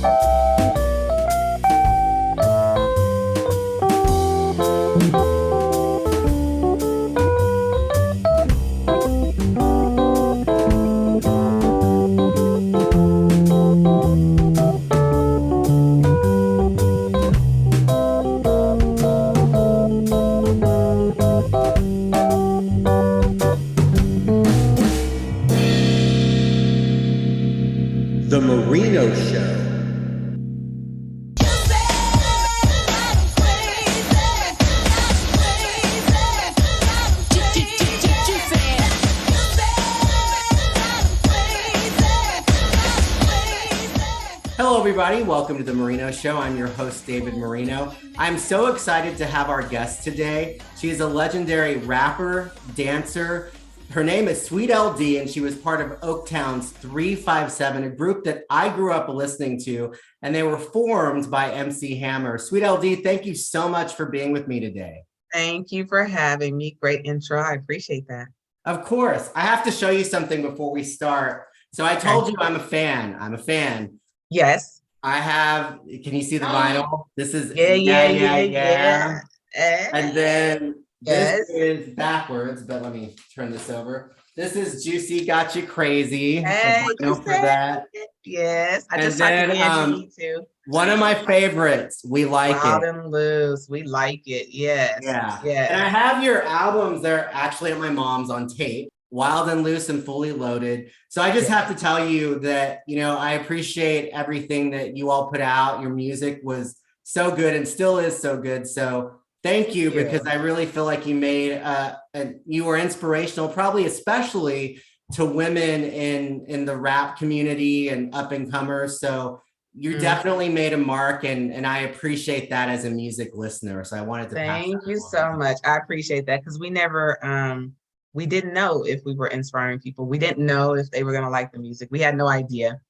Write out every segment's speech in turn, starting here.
The Marino Show. Hello, everybody. Welcome to The Marino Show. I'm your host, David Marino. I'm so excited to have our guest today. She is a legendary rapper, dancer. Her name is Sweet LD, and she was part of Oaktown's 357, a group that I grew up listening to, and they were formed by MC Hammer. Sweet LD, thank you so much for being with me today. Thank you for having me. Great intro. I appreciate that. Of course. I have to show you something before we start. So I told you I'm a fan. I'm a fan. Yes. I have, can you see the vinyl? This is, Yeah. And then Yes. this is backwards, but let me turn this over. This is Juicy Got You Crazy. Hey, For that. Yes. I And just then, talked to me too. One of my favorites, We Like Wild It. and Loose. We like it. Yes. Yeah. Yeah. And I have your albums. They're actually at my mom's on tape. Wild and Loose and Fully Loaded. So I just have to tell you that, you know, I appreciate everything that you all put out. Your music was so good and still is so good. So thank you, because I really feel like you made, you were inspirational, probably especially to women in the rap community and up and comers. So you definitely made a mark, and I appreciate that as a music listener. So I wanted to thank you so much. I appreciate that, because we never, we didn't know if we were inspiring people. We didn't know if they were going to like the music. We had no idea.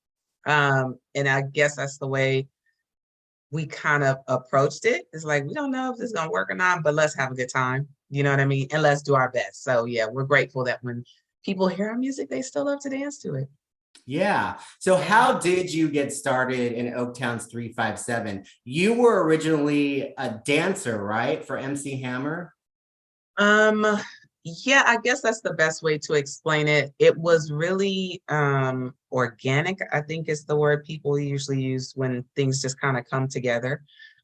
And I guess that's the way we kind of approached it. It's like, we don't know if this is going to work or not, but let's have a good time. You know what I mean? And let's do our best. So yeah, we're grateful that when people hear our music, they still love to dance to it. Yeah. So how did you get started in Oaktown's 357? You were originally a dancer, right? For MC Hammer? Yeah, I guess that's the best way to explain it. It was really organic, I think is the word people usually use when things just kind of come together.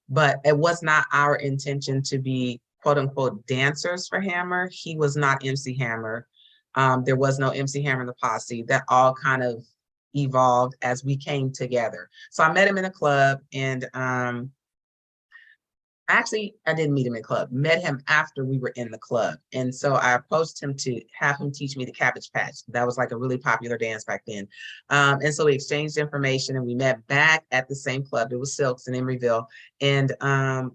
But it was not our intention to be quote unquote dancers for Hammer. He was not MC Hammer. There was no MC Hammer in the posse. That all kind of evolved as we came together. So I met him in a club, and actually, I didn't meet him in club, met him after we were in the club. And so I approached him to have him teach me the Cabbage Patch. That was like a really popular dance back then. And so we exchanged information, and we met back at the same club. It was Silks in Emeryville. And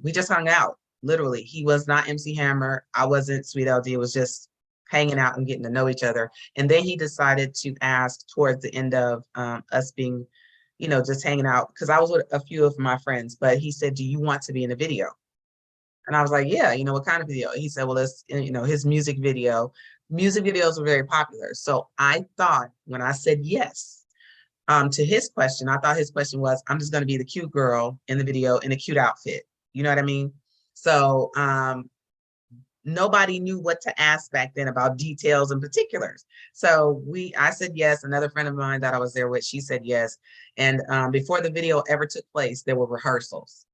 we just hung out, literally. He was not MC Hammer. I wasn't Sweet LD. It was just hanging out and getting to know each other. And then he decided to ask towards the end of us being, you know, just hanging out, because I was with a few of my friends, but he said, do you want to be in a video? And I was like, yeah, you know, what kind of video? He said, well, it's, you know, his music video. Music videos were very popular. So I thought, when I said yes to his question, I thought his question was, I'm just going to be the cute girl in the video in a cute outfit. You know what I mean? So nobody knew what to ask back then about details and particulars. So I said yes. Another friend of mine that I was there with, she said yes. And before the video ever took place, there were rehearsals.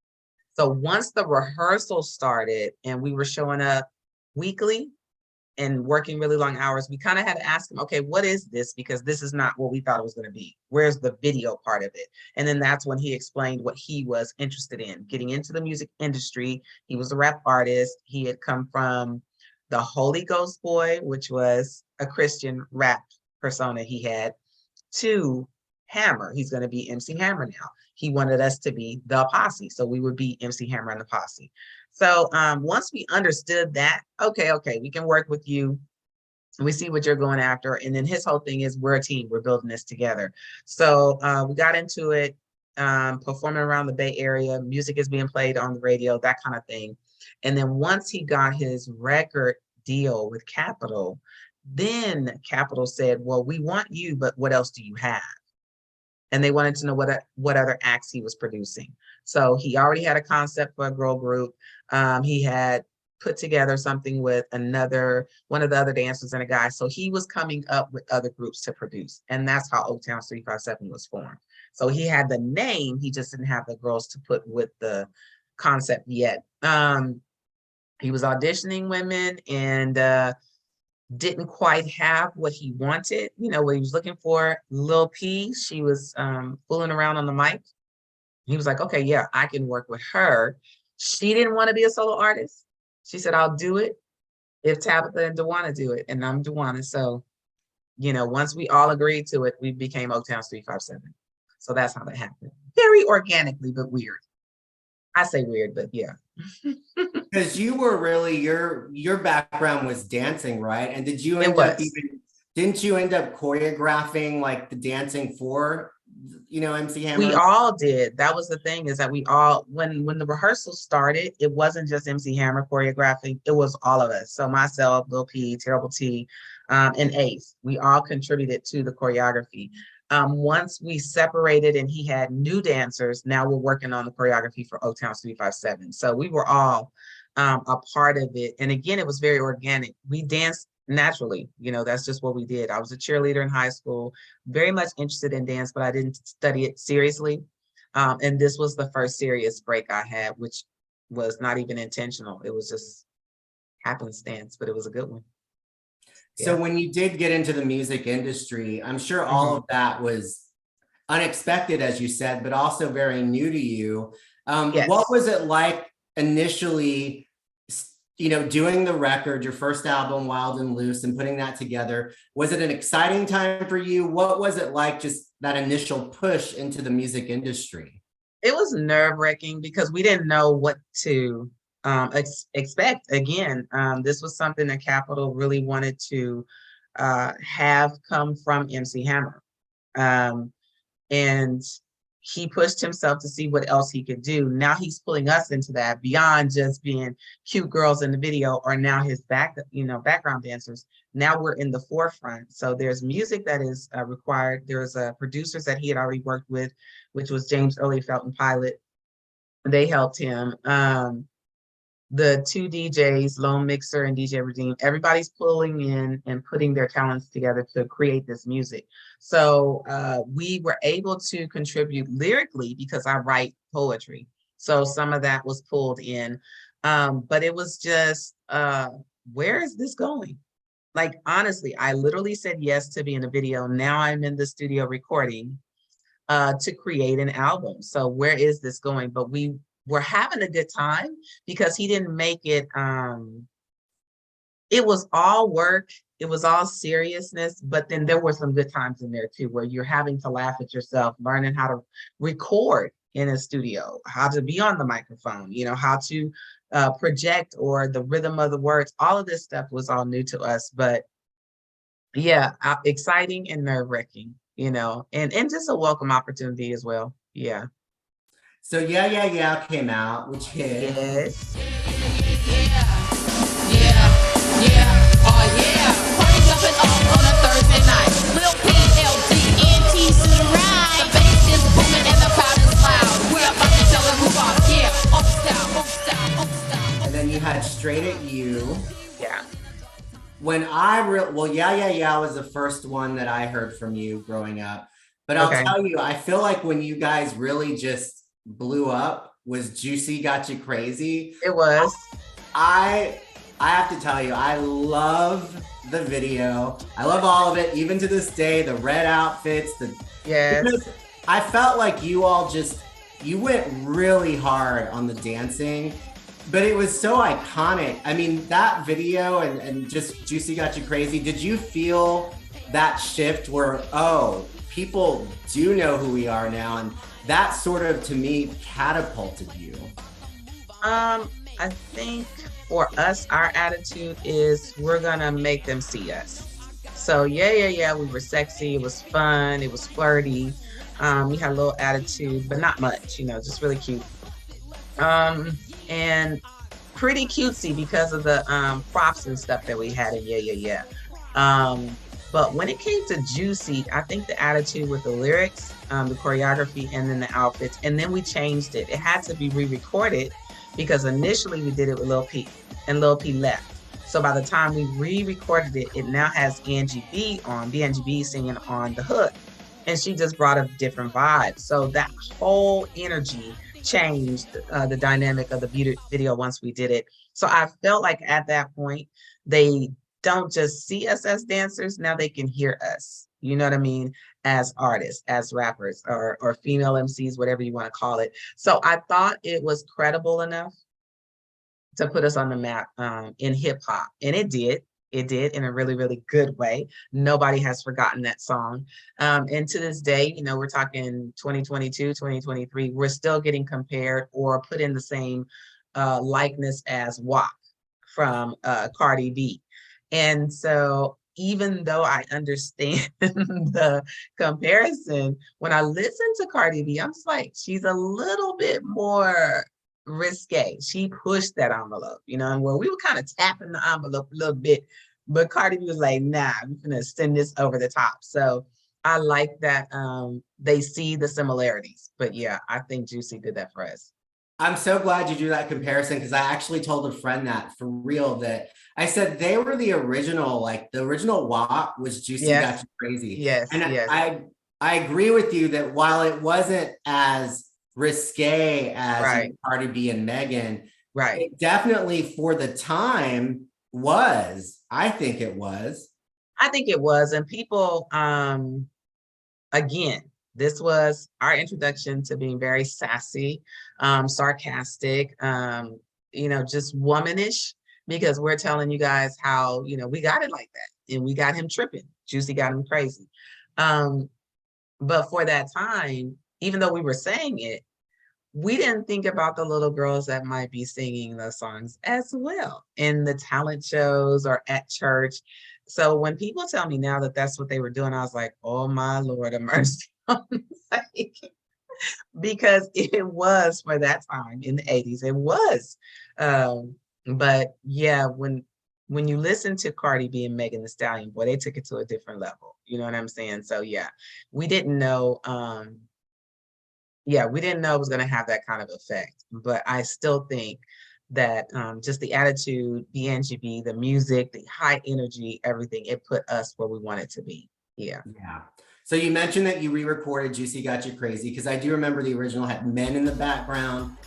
So once the rehearsal started and we were showing up weekly and working really long hours, we kind of had to ask him, okay, what is this? Because this is not what we thought it was going to be. Where's the video part of it? And then that's when he explained what he was interested in, getting into the music industry. He was a rap artist. He had come from the Holy Ghost Boy, which was a Christian rap persona he had, to Hammer. He's going to be MC Hammer now. He wanted us to be the posse, so we would be MC Hammer and the posse. So once we understood that, okay, we can work with you. We see what you're going after. And then his whole thing is, we're a team, we're building this together. So we got into it, performing around the Bay Area. Music is being played on the radio, that kind of thing. And then once he got his record deal with Capitol, then Capitol said, well, we want you, but what else do you have? and they wanted to know what other acts he was producing. So he already had a concept for a girl group. He had put together something with one of the other dancers and a guy. So he was coming up with other groups to produce. And that's how Oaktown 357 was formed. So he had the name, he just didn't have the girls to put with the concept yet. He was auditioning women and didn't quite have what he wanted, what he was looking for. Lil P, she was fooling around on the mic. He was like, okay, yeah, I can work with her. She didn't want to be a solo artist. She said, I'll do it if Tabitha and Dewana do it. And I'm Dewana. So, once we all agreed to it, we became Oaktown 357. So that's how that happened. Very organically, but weird. I say weird, but yeah. Because you were really, your background was dancing, right? And didn't you end up choreographing like the dancing for, MC Hammer? We all did. That was the thing, is that we all, when the rehearsal started, it wasn't just MC Hammer choreographing, it was all of us. So myself, Lil P, Terrible T, and Ace, we all contributed to the choreography. Once we separated and he had new dancers, now we're working on the choreography for Oaktown 357. So we were all a part of it. And again, it was very organic. We danced naturally, that's just what we did. I was a cheerleader in high school, very much interested in dance, but I didn't study it seriously. And this was the first serious break I had, which was not even intentional. It was just happenstance, but it was a good one. So when you did get into the music industry, I'm sure all of that was unexpected, as you said, but also very new to you. Yes. What was it like initially, doing the record, your first album, Wild and Loose, and putting that together? Was it an exciting time for you? What was it like, just that initial push into the music industry? It was nerve-wracking because we didn't know what to expect. Again, this was something that Capitol really wanted to have come from MC Hammer. And he pushed himself to see what else he could do. Now he's pulling us into that beyond just being cute girls in the video, or now his background dancers. Now we're in the forefront. So there's music that is required. There's producers that he had already worked with, which was James Early, Felton Pilot. They helped him. The two DJs, Lone Mixer and DJ Redeem, everybody's pulling in and putting their talents together to create this music. So we were able to contribute lyrically because I write poetry. So some of that was pulled in. But it was just, where is this going? Like, honestly, I literally said yes to be in a video. Now I'm in the studio recording to create an album. So where is this going? But we're having a good time because he didn't make it, it was all work, it was all seriousness, but then there were some good times in there too, where you're having to laugh at yourself, learning how to record in a studio, how to be on the microphone, how to project, or the rhythm of the words. All of this stuff was all new to us, but yeah, exciting and nerve-wracking, and just a welcome opportunity as well. Yeah. So Yeah came out, which hit. Yes. Party jumping off on a Thursday night. Lil P, LD and T's to the ride. The bass is booming and the crowd is loud. We're about to tell them who off. Yeah, Oaktown. And then you had Straight at You. Yeah. When Yeah was the first one that I heard from you growing up. But I'll tell you, I feel like when you guys really just blew up was Juicy Got You Crazy. It was. I have to tell you, I love the video. I love all of it, even to this day, the red outfits, Yes. I felt like you all you went really hard on the dancing, but it was so iconic. I mean, that video and just Juicy Got You Crazy, did you feel that shift where, people do know who we are now, and that sort of, to me, catapulted you? I think for us, our attitude is we're gonna make them see us. So yeah, we were sexy, it was fun, it was flirty. We had a little attitude, but not much, just really cute. And pretty cutesy because of the props and stuff that we had in Yeah. But when it came to Juicy, I think the attitude with the lyrics, the choreography, and then the outfits, and then we changed it. It had to be re-recorded because initially we did it with Lil P, and Lil P left. So by the time we re-recorded it, it now has Angie B on, Angie B singing on the hook, and she just brought a different vibe. So that whole energy changed the dynamic of the video once we did it. So I felt like at that point, they don't just see us as dancers, now they can hear us, you know what I mean, as artists, as rappers, or female MCs, whatever you want to call it. So I thought it was credible enough to put us on the map in hip hop. And it did. It did in a really, really good way. Nobody has forgotten that song. And to this day, you know, we're talking 2022, 2023, we're still getting compared or put in the same likeness as WAP from Cardi B. And so even though I understand the comparison, when I listen to Cardi B, I'm just like, she's a little bit more risque. She pushed that envelope, you know, and where we were kind of tapping the envelope a little bit, but Cardi B was like, nah, I'm gonna send this over the top. So I like that they see the similarities. But yeah, I think Juicy did that for us. I'm so glad you drew that comparison because I actually told a friend that for real that I said they were the original, like the original WAP was Juicy Got You Crazy. Yes, and yes. I agree with you that while it wasn't as risque as Right. Cardi B and Megan, Right. it definitely for the time was. I think it was. I think it was. And people, again, this was our introduction to being very sassy, sarcastic, you know, just womanish, because we're telling you guys how, you know, we got it like that and we got him tripping. Juicy got him crazy. But for that time, even though we were saying it, we didn't think about the little girls that might be singing those songs as well in the talent shows or at church. So when people tell me now that that's what they were doing, I was like, oh my Lord of mercy. Like, because it was for that time in the 80s, it was. But yeah, when you listen to Cardi B and Megan Thee Stallion, boy, they took it to a different level. You know what I'm saying? So yeah, we didn't know. We didn't know it was going to have that kind of effect. But I still think that just the attitude, the NGB, the music, the high energy, everything, it put us where we wanted to be. Yeah. Yeah. So you mentioned that you re-recorded Juicy Got You Crazy because I do remember the original had men in the background.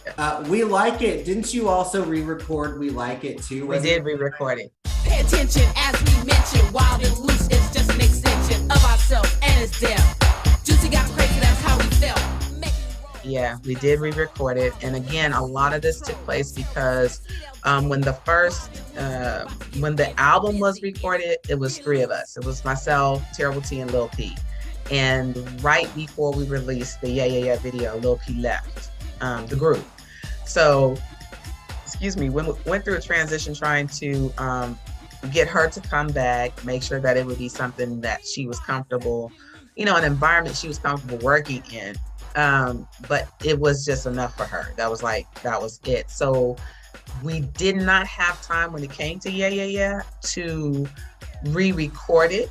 We Like It. Didn't you also re-record We Like It too? We did re-record it. Pay attention as we mention, Wild and Loose is just an extension of ourselves and its depth. Juicy got crazy, that's how we felt. Yeah, we did re-record it. And again, a lot of this took place because when the album was recorded, it was three of us. It was myself, Terrible T, and Lil P. And right before we released the Yeah Yeah Yeah video, Lil P left the group. So, excuse me, we went through a transition trying to get her to come back, make sure that it would be something that she was comfortable, you know, an environment she was comfortable working in. But it was just enough for her. That was it. So we did not have time when it came to Yeah Yeah Yeah to re-record it.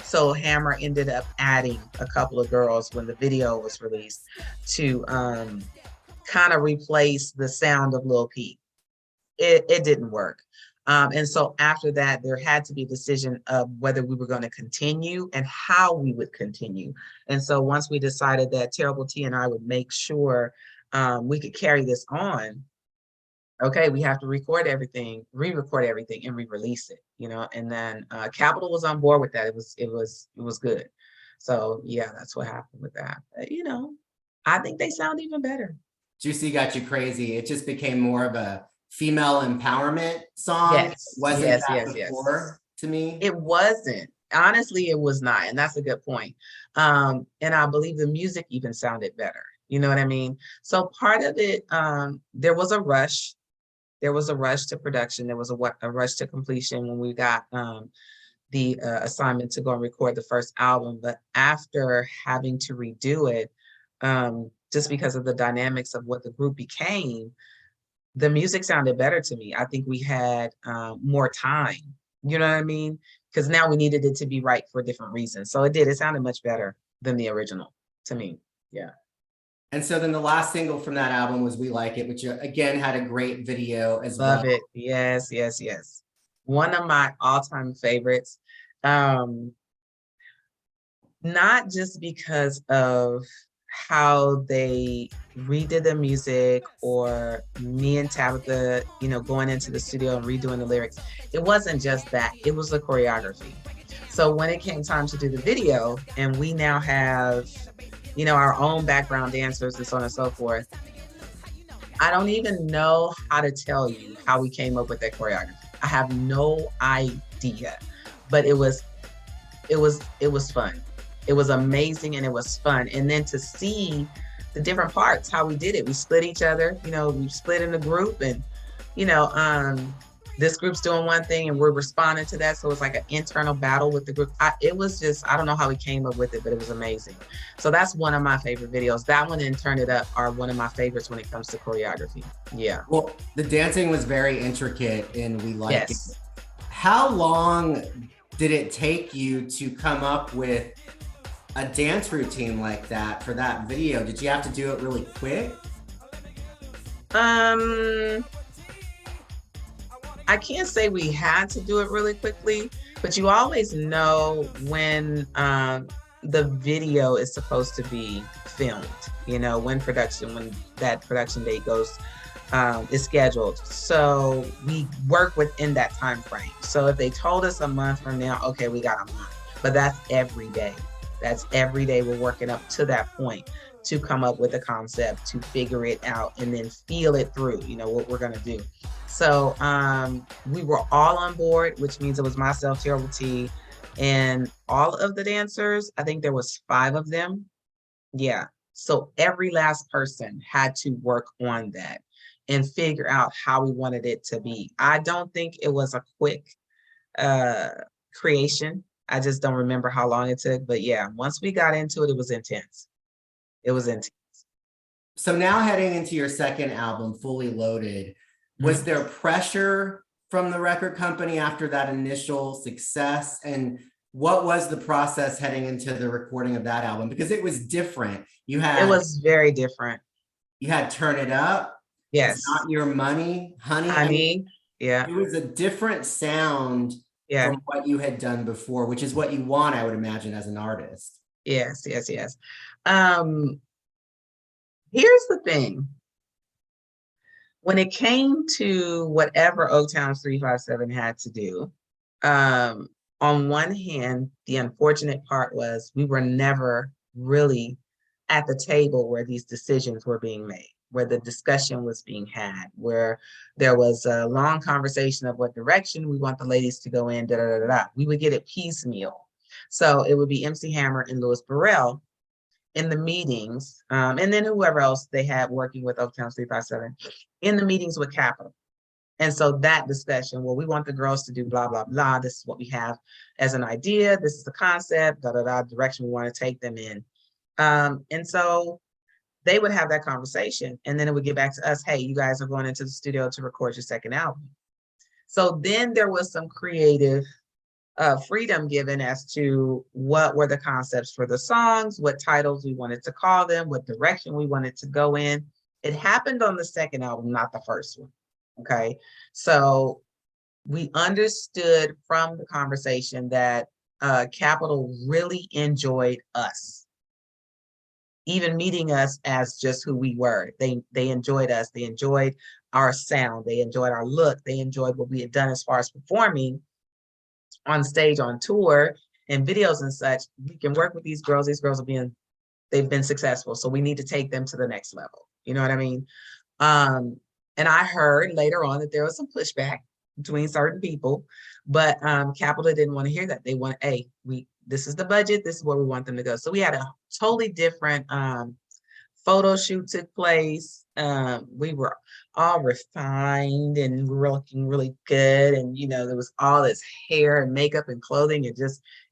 So Hammer ended up adding a couple of girls when the video was released to kind of replace the sound of Lil P. It didn't work. And so after that, there had to be a decision of whether we were going to continue and how we would continue. And so once we decided that Terrible T and I would make sure we could carry this on, okay, we have to record everything, re-record everything, and re-release it, you know. And then Capital was on board with that. It was good. So yeah, that's what happened with that. But, you know, I think they sound even better. Juicy Got You Crazy. It just became more of a female empowerment song. Yes, Wasn't that before to me? It wasn't. Honestly, it was not. And that's a good point. And I believe the music even sounded better. You know what I mean? So part of it, there was a rush. There was a rush to production. There was a rush to completion when we got the assignment to go and record the first album. But after having to redo it, just because of the dynamics of what the group became, the music sounded better to me. I think we had more time, you know what I mean? because now we needed it to be right for different reasons. So it did. It sounded much better than the original to me. Yeah. And so then the last single from that album was We Like It, which again had a great video as well. Love it. Yes, yes, yes. One of my all-time favorites. Not just because of how they redid the music or me and Tabitha, you know, going into the studio and redoing the lyrics. It wasn't just that, it was the choreography. So when it came time to do the video, and we now have, you know, our own background dancers and so on and so forth, I don't even know how to tell you how we came up with that choreography. I have no idea, but it was fun. It was amazing and it was fun. And then to see the different parts, how we did it. We split each other, you know, we split in a group, and, you know, this group's doing one thing and we're responding to that. So it's like an internal battle with the group. It was just, I don't know how we came up with it, but it was amazing. So that's one of my favorite videos. That one and Turn It Up are one of my favorites when it comes to choreography. Yeah. Well, the dancing was very intricate and we liked Yes. it. How long did it take you to come up with a dance routine like that for that video? Did you have to do it really quick? I can't say we had to do it really quickly, but you always know when the video is supposed to be filmed, you know, when that production date goes, is scheduled. So we work within that time frame. So if they told us a month from now, okay, we got a month, but that's every day. That's every day we're working up to that point to come up with a concept, to figure it out, and then feel it through, you know, what we're gonna do. So we were all on board, which means it was myself, Terrible T, and all of the dancers. I think there was 5 of them. Yeah. So every last person had to work on that and figure out how we wanted it to be. I don't think it was a quick creation. I just don't remember how long it took, but yeah, once we got into it, it was intense. It was intense. So now heading into your second album, Fully Loaded, was there pressure from the record company after that initial success? And what was the process heading into the recording of that album? Because it was different. It was very different. You had Turn It Up. Yes. It's Not Your Money, Honey. Honey. I mean, yeah. It was a different sound from what you had done before, which is what you want, I would imagine, as an artist. Yes, yes, yes. Here's the thing. When it came to whatever Oaktown 357 had to do, on one hand, the unfortunate part was we were never really at the table where these decisions were being made, where the discussion was being had, where there was a long conversation of what direction we want the ladies to go in, da da da da da. We would get it piecemeal. So it would be MC Hammer and Louis Burrell in the meetings, and then whoever else they had working with Oaktown 357 in the meetings with Capitol. And so that discussion, well, we want the girls to do blah, blah, blah. This is what we have as an idea. This is the concept, da, da, da, direction we want to take them in. And so they would have that conversation, and then it would get back to us. Hey, you guys are going into the studio to record your second album. So then there was some creative freedom given as to what were the concepts for the songs, what titles we wanted to call them, what direction we wanted to go in. It happened on the second album, not the first one. Okay. So we understood from the conversation that Capitol really enjoyed us, even meeting us as just who we were. They enjoyed us. They enjoyed our sound. They enjoyed our look. They enjoyed what we had done as far as performing on stage, on tour, and videos and such. We can work with these girls. These girls they've been successful. So we need to take them to the next level. You know what I mean? And I heard later on that there was some pushback between certain people, but Capitol didn't want to hear that. They want, hey, this is the budget. This is where we want them to go. So we had a totally different photo shoot took place. We were all refined and we were looking really good. And, you know, there was all this hair and makeup and clothing. It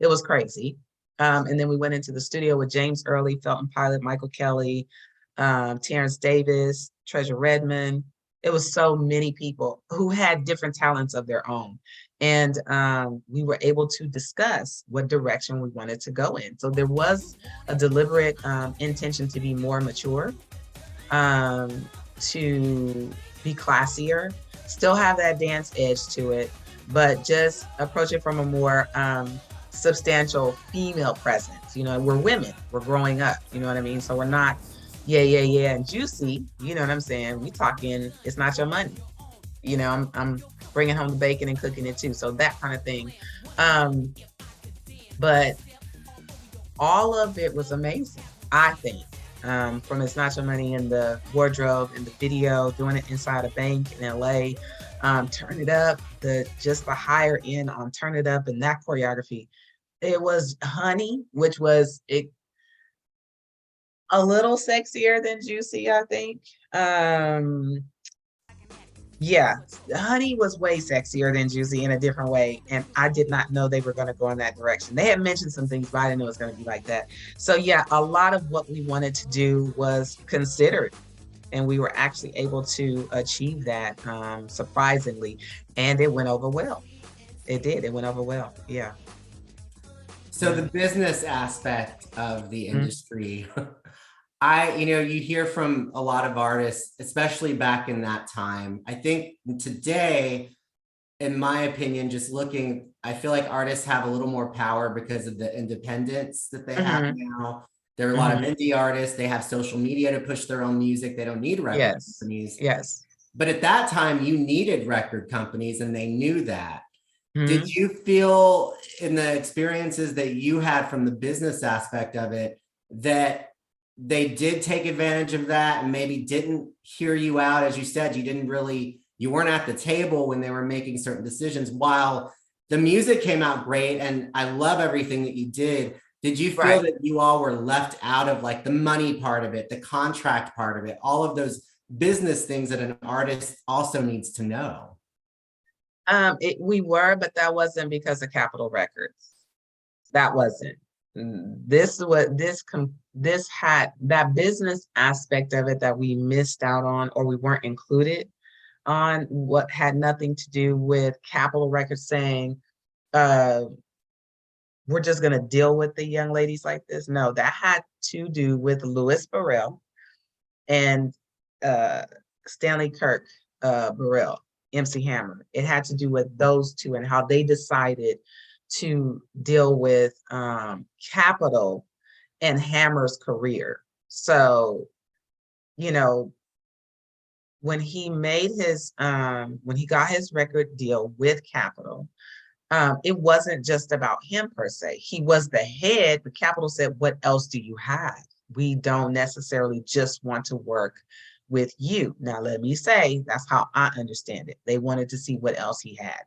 was crazy. And then we went into the studio with James Early, Felton Pilot, Michael Kelly, Terrence Davis, Treasure Redmond, It was so many people who had different talents of their own. And we were able to discuss what direction we wanted to go in. So there was a deliberate intention to be more mature, to be classier, still have that dance edge to it, but just approach it from a more substantial female presence. You know, we're women, we're growing up, you know what I mean? So we're not yeah, and juicy, you know what I'm saying? We talking, it's not your money. You know, I'm bringing home the bacon and cooking it too. So that kind of thing. But all of it was amazing, I think. From It's Not Your Money in the wardrobe, in the video, doing it inside a bank in LA, Turn It Up, just the higher end on Turn It Up and that choreography. It was Honey, which was a little sexier than Juicy, I think. Yeah, Honey was way sexier than Juicy in a different way. And I did not know they were going to go in that direction. They had mentioned some things, but I didn't know it was going to be like that. So yeah, a lot of what we wanted to do was considered. And we were actually able to achieve that, surprisingly. And it went over well. It did, it went over well, yeah. So the business aspect of the Mm-hmm. industry, you hear from a lot of artists, especially back in that time. I think today, in my opinion, just looking, I feel like artists have a little more power because of the independence that they have now. There are a lot of indie artists, they have social media to push their own music. They don't need record companies. Yes. But at that time, you needed record companies and they knew that. Mm-hmm. Did you feel in the experiences that you had from the business aspect of it, that they did take advantage of that and maybe didn't hear you out? As you said, you weren't at the table when they were making certain decisions. While the music came out great and I love everything that you did you feel that you all were left out of like the money part of it, the contract part of it, all of those business things that an artist also needs to know? We were, but that wasn't because of Capitol Records. That wasn't. This had that business aspect of it that we missed out on, or we weren't included on, what had nothing to do with Capitol Records saying, we're just going to deal with the young ladies like this. No, that had to do with Louis Burrell and Stanley Kirk Burrell, MC Hammer. It had to do with those two and how they decided to deal with Capitol and Hammer's career. So, when he made when he got his record deal with Capitol, it wasn't just about him per se. He was the head, but Capitol said, what else do you have? We don't necessarily just want to work with you. Now, let me say, that's how I understand it. They wanted to see what else he had.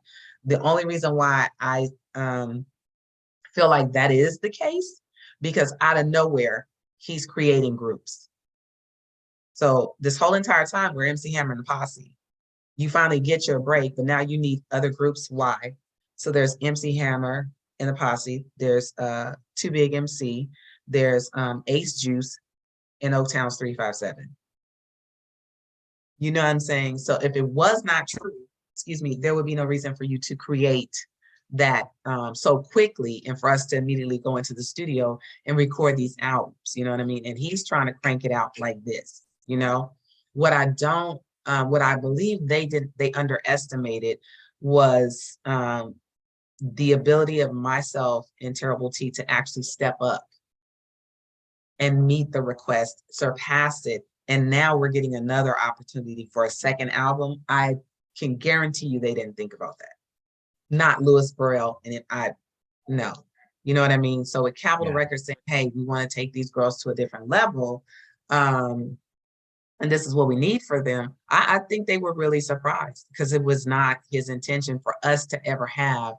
The only reason why I feel like that is the case, because out of nowhere, he's creating groups. So this whole entire time, we're MC Hammer and the Posse. You finally get your break, but now you need other groups. Why? So there's MC Hammer and the Posse. There's Too Big MC. There's Ace Juice and Oaktown's 357. You know what I'm saying? So if it was not true, there would be no reason for you to create that so quickly and for us to immediately go into the studio and record these albums. You know what I mean? And he's trying to crank it out like this. What I believe they underestimated was the ability of myself and Terrible T to actually step up and meet the request, surpass it. And now we're getting another opportunity for a second album. I can guarantee you they didn't think about that. Not Louis Burrell. No, you know what I mean? So with Capitol Records saying, hey, we want to take these girls to a different level, and this is what we need for them, I think they were really surprised, because it was not his intention for us to ever have.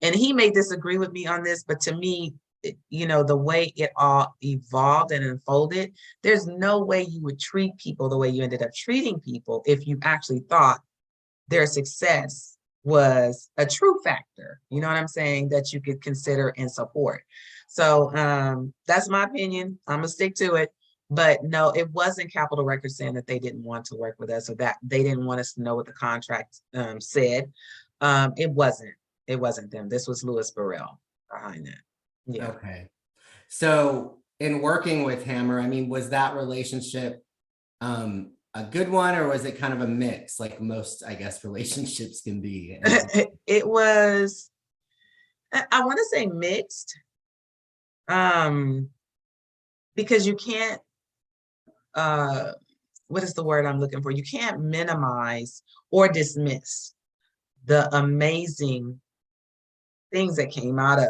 And he may disagree with me on this, but to me, the way it all evolved and unfolded, there's no way you would treat people the way you ended up treating people if you actually thought their success was a true factor, you know what I'm saying, that you could consider and support. So that's my opinion. I'm gonna stick to it. But no, it wasn't Capitol Records saying that they didn't want to work with us or that they didn't want us to know what the contract said. It wasn't them. This was Louis Burrell behind that. Yeah. Okay. So in working with Hammer, I mean, was that relationship a good one, or was it kind of a mix, like most, I guess, relationships can be? It was, I want to say mixed, because you can't, what is the word I'm looking for? You can't minimize or dismiss the amazing things that came out of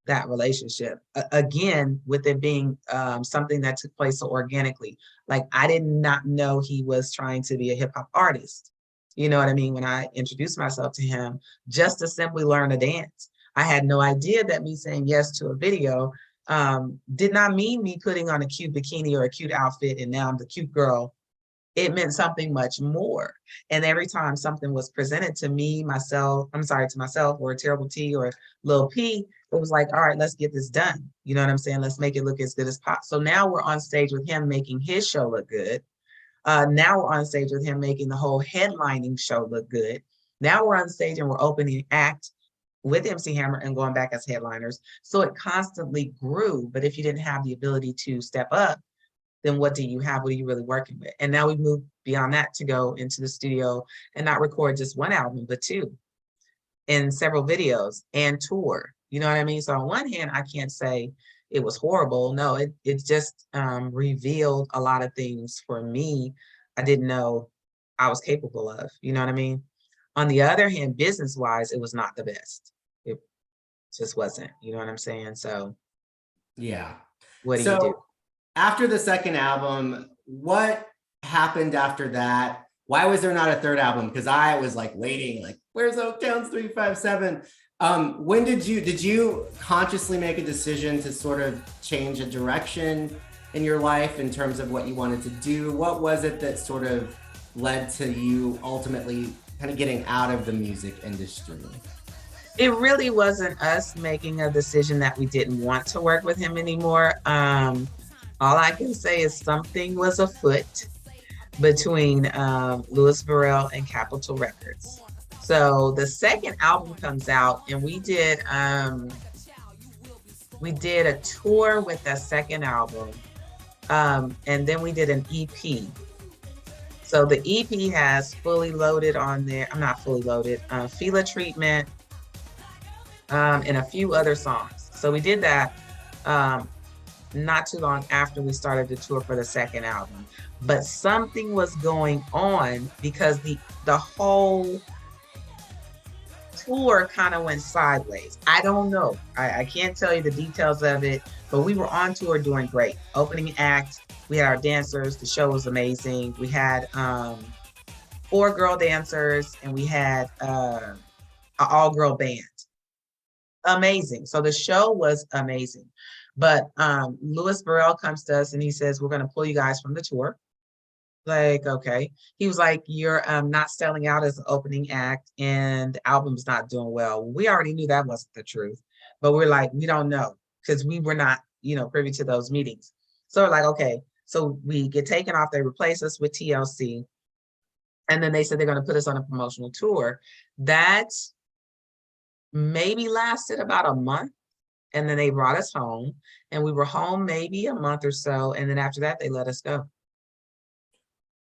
that relationship. Again, with it being something that took place so organically. Like, I did not know he was trying to be a hip hop artist. You know what I mean? When I introduced myself to him, just to simply learn to dance. I had no idea that me saying yes to a video did not mean me putting on a cute bikini or a cute outfit and now I'm the cute girl. It meant something much more. And every time something was presented to me, to myself or Terrible T or Lil P, it was like, all right, let's get this done. You know what I'm saying? Let's make it look as good as possible. So now we're on stage with him making his show look good. Now we're on stage with him making the whole headlining show look good. Now we're on stage and we're opening act with MC Hammer and going back as headliners. So it constantly grew. But if you didn't have the ability to step up, then what do you have? What are you really working with? And now we've moved beyond that to go into the studio and not record just one album, but two, and several videos and tour. You know what I mean? So on one hand, I can't say it was horrible. No, it just revealed a lot of things for me I didn't know I was capable of. You know what I mean? On the other hand, business-wise, it was not the best. It just wasn't. You know what I'm saying? So Yeah. what do you do? After the second album, what happened after that? Why was there not a third album? Because I was like waiting, like, where's Oaktown's 357? When did you consciously make a decision to sort of change a direction in your life in terms of what you wanted to do? What was it that sort of led to you ultimately kind of getting out of the music industry? It really wasn't us making a decision that we didn't want to work with him anymore. All I can say is something was afoot between Louis Burrell and Capitol Records. So the second album comes out, and we did a tour with that second album, and then we did an EP. So the EP has Fully Loaded on there. I'm not Fully Loaded. Fila Treatment, and a few other songs. So we did that not too long after we started the tour for the second album. But something was going on because the whole tour kind of went sideways. I don't know. I can't tell you the details of it, but we were on tour doing great. Opening act, we had our dancers. The show was amazing. We had 4 girl dancers and we had an all-girl band. Amazing. So the show was amazing. But Louis Burrell comes to us and he says, we're going to pull you guys from the tour. Like, okay. He was like, you're not selling out as an opening act and the album's not doing well. We already knew that wasn't the truth, but we're like, we don't know because we were not, privy to those meetings. So we're like, okay. So we get taken off. They replace us with TLC. And then they said they're going to put us on a promotional tour. That maybe lasted about a month. And then they brought us home and we were home maybe a month or so. And then after that, they let us go.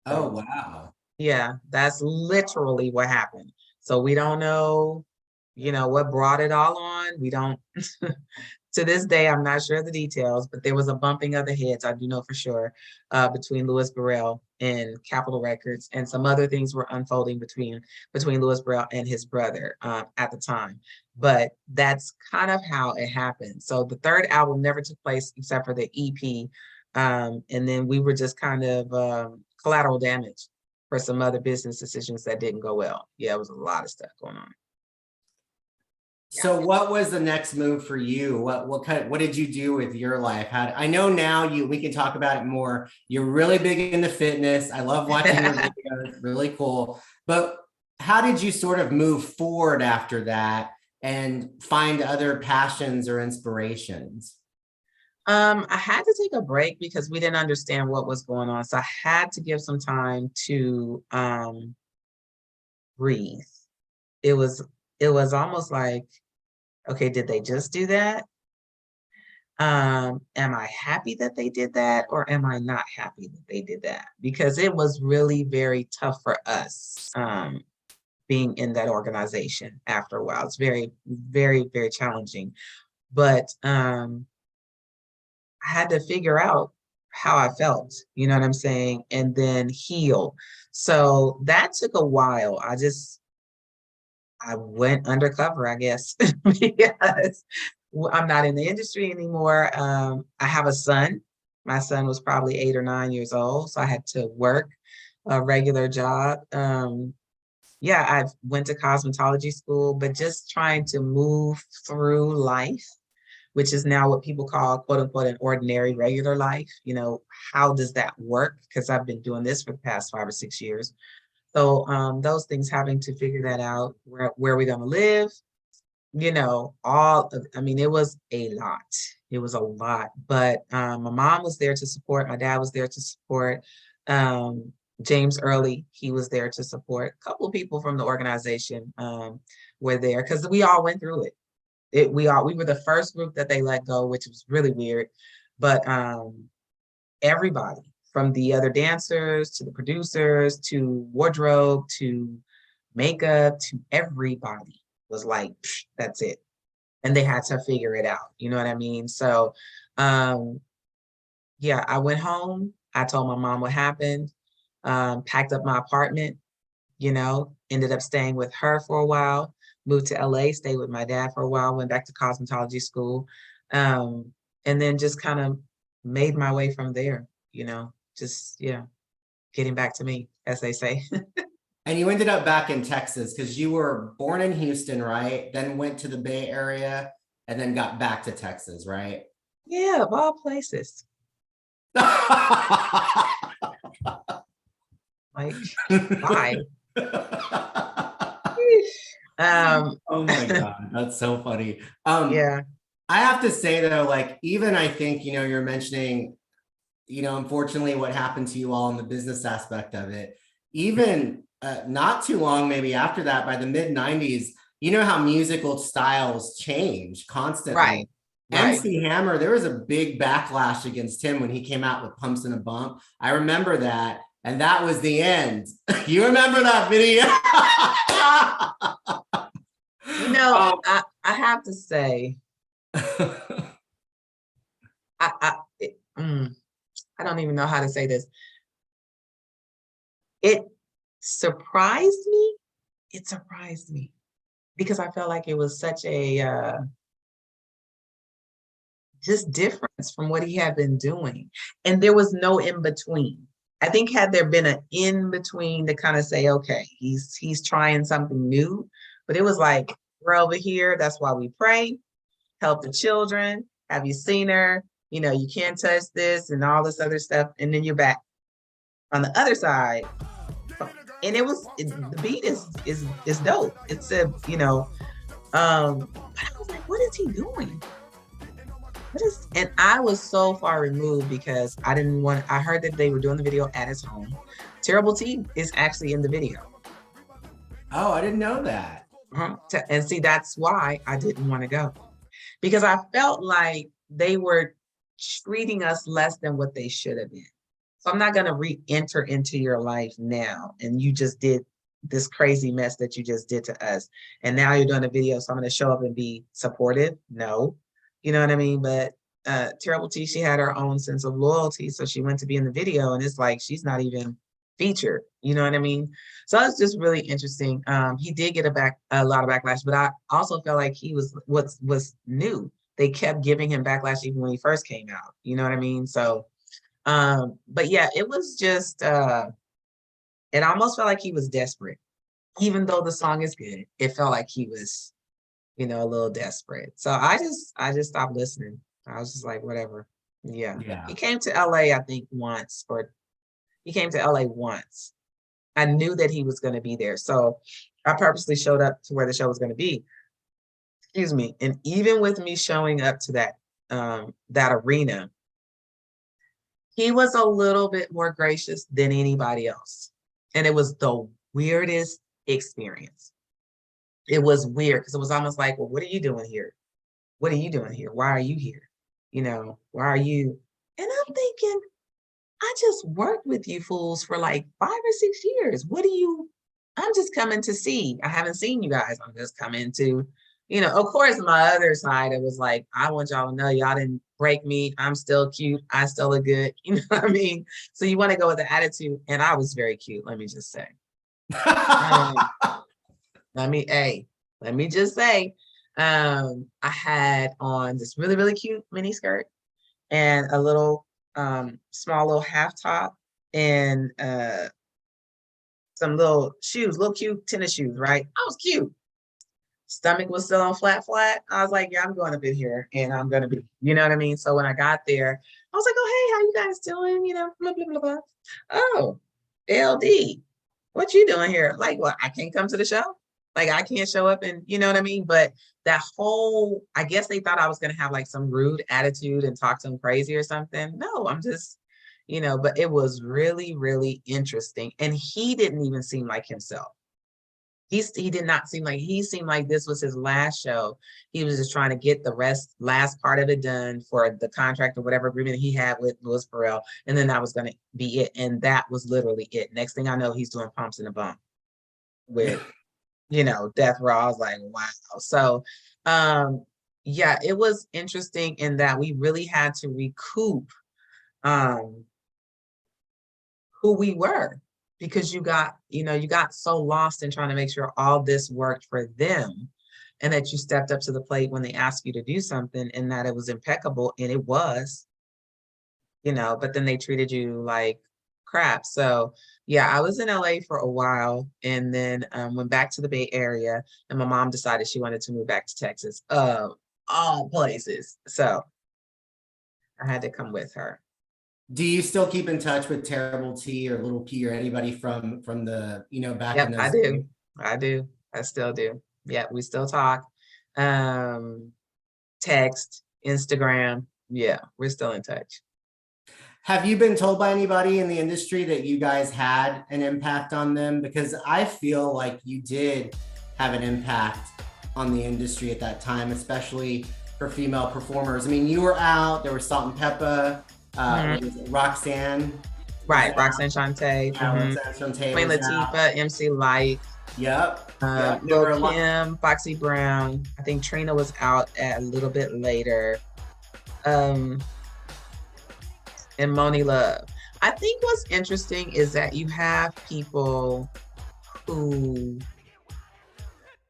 Oh, wow. Yeah, that's literally what happened. So we don't know, what brought it all on. We don't, to this day, I'm not sure of the details, but there was a bumping of the heads, I do know for sure, between Louis Burrell and Capitol Records, and some other things were unfolding between Louis Burrell and his brother at the time. But that's kind of how it happened. So the third album never took place except for the EP. And then we were just kind of collateral damage for some other business decisions that didn't go well. Yeah, it was a lot of stuff going on. So what was the next move for you? What did you do with your life? I know now we can talk about it more. You're really big into fitness. I love watching your videos, really cool. But how did you sort of move forward after that and find other passions or inspirations? I had to take a break because we didn't understand what was going on. So I had to give some time to breathe. It was almost like, okay, did they just do that? Am I happy that they did that, or am I not happy that they did that? Because it was really very tough for us being in that organization after a while. It's very, very, very challenging. But I had to figure out how I felt, you know what I'm saying, and then heal. So that took a while. I went undercover, I guess, because I'm not in the industry anymore. I have a son. My son was probably 8 or 9 years old, so I had to work a regular job. Yeah, I went to cosmetology school, but just trying to move through life, which is now what people call, quote unquote, an ordinary, regular life. You know, how does that work? Because I've been doing this for the past 5 or 6 years. So those things, having to figure that out, where we're going to live, you know, I mean, it was a lot. It was a lot. But my mom was there to support. My dad was there to support. James Early, he was there to support. A couple of people from the organization were there because we all went through it. We were the first group that they let go, which was really weird. But everybody, from the other dancers to the producers to wardrobe to makeup to everybody, was like, that's it. And they had to figure it out. You know what I mean? So yeah, I went home. I told my mom what happened, packed up my apartment, you know, ended up staying with her for a while, moved to LA, stayed with my dad for a while, went back to cosmetology school, and then just kind of made my way from there, you know, just, yeah, getting back to me, as they say. And you ended up back in Texas because you were born in Houston, right? Then went to the Bay Area and then got back to Texas, right? Yeah, of all places. Like, why? Oh my God, that's so funny. Yeah. I have to say though, like, even I think, you know, you're mentioning, you know, unfortunately what happened to you all in the business aspect of it, even not too long, maybe after that, by the mid 90s, you know how musical styles change constantly. Right. MC Hammer, there was a big backlash against him when he came out with Pumps and a Bump. I remember that. And that was the end. You remember that video? You know, I have to say, I don't even know how to say this. It surprised me. It surprised me because I felt like it was such a just difference from what he had been doing. And there was no in between. I think had there been an in between to kind of say, okay, he's trying something new, but it was like, we're over here. That's why we pray, help the children. Have you seen her? You know, you can't touch this and all this other stuff. And then you're back on the other side. And the beat is dope. It's a, you know, but I was like, what is he doing? And I was so far removed because I heard that they were doing the video at his home. Terrible T is actually in the video. Oh, I didn't know that. And see, that's why I didn't want to go. Because I felt like they were treating us less than what they should have been. So I'm not going to re-enter into your life now. And you just did this crazy mess that you just did to us. And now you're doing a video, so I'm going to show up and be supportive. No. You know what I mean? But Terrible T, she had her own sense of loyalty. So she went to be in the video and it's like, she's not even featured. You know what I mean? So it's just really interesting. He did get a lot of backlash, but I also felt like he was was new. They kept giving him backlash even when he first came out. You know what I mean? So, but yeah, it was just, it almost felt like he was desperate. Even though the song is good, it felt like he was, you know, a little desperate. So I just stopped listening. I was just like, whatever. Yeah. He came to LA, I think once, or he came to LA once. I knew that he was going to be there. So I purposely showed up to where the show was going to be. Excuse me. And even with me showing up to that that arena, he was a little bit more gracious than anybody else. And it was the weirdest experience. It was weird because it was almost like, well, what are you doing here? What are you doing here? Why are you here? You know, why are you? And I'm thinking, I just worked with you fools for like 5 or 6 years. What do you, I'm just coming to see. I haven't seen you guys. I'm just coming to, you know, of course, my other side, it was like, I want y'all to know y'all didn't break me. I'm still cute. I still look good. You know what I mean? So you want to go with the attitude. And I was very cute, let me just say. Let me just say, I had on this really, really cute mini skirt and a little small little half top and some little shoes, little cute tennis shoes, right? I was cute. Stomach was still on flat. I was like, yeah, I'm going up in here and I'm gonna be, you know what I mean? So when I got there, I was like, oh, hey, how you guys doing? You know, blah, blah, blah, blah. Oh, LD, what you doing here? Like, what, I can't come to the show? Like, I can't show up and, you know what I mean? But that whole, I guess they thought I was gonna have like some rude attitude and talk to them crazy or something. No, I'm just, you know, but it was really, really interesting. And he didn't even seem like himself. He did not seem like, he seemed like this was his last show. He was just trying to get the last part of it done for the contract or whatever agreement he had with Louis Burrell. And then that was going to be it. And that was literally it. Next thing I know, he's doing Pumps in the Bump with, you know, Death Row. I was like, wow. So, yeah, it was interesting in that we really had to recoup who we were. Because you got so lost in trying to make sure all this worked for them and that you stepped up to the plate when they asked you to do something and that it was impeccable, and it was, you know, but then they treated you like crap. So yeah, I was in LA for a while and then went back to the Bay Area, and my mom decided she wanted to move back to Texas, all places. So I had to come with her. Do you still keep in touch with Terrible T or Lil P or anybody from the, you know, back Yep, in those I days? do. I do. I still do. Yeah, we still talk. Text, Instagram. Yeah, we're still in touch. Have you been told by anybody in the industry that you guys had an impact on them? Because I feel like you did have an impact on the industry at that time, especially for female performers. I mean, you were out, there was Salt and Peppa, Roxanne. Right, Roxanne Shante, Roxanne Shante Queen was out. Latifah, MC Light, Yep. Lil Kim, Foxy Brown. I think Trina was out a little bit later. And Moni Love. I think what's interesting is that you have people who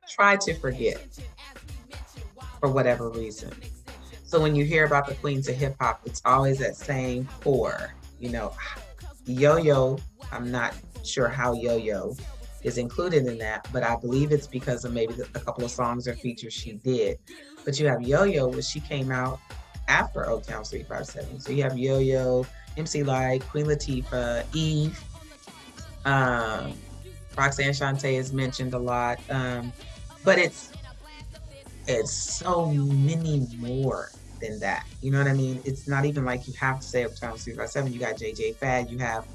try to forget for whatever reason. So when you hear about the queens of hip hop, it's always that same core, you know. Yo-Yo, I'm not sure how Yo-Yo is included in that, but I believe it's because of maybe a couple of songs or features she did. But you have Yo-Yo, which she came out after Oaktown 357. So you have Yo-Yo, MC Light, Queen Latifah, Eve, Roxanne Shante is mentioned a lot, but it's so many more than that. You know what I mean? It's not even like you have to say Oaktown 357. You got JJ Fad, you have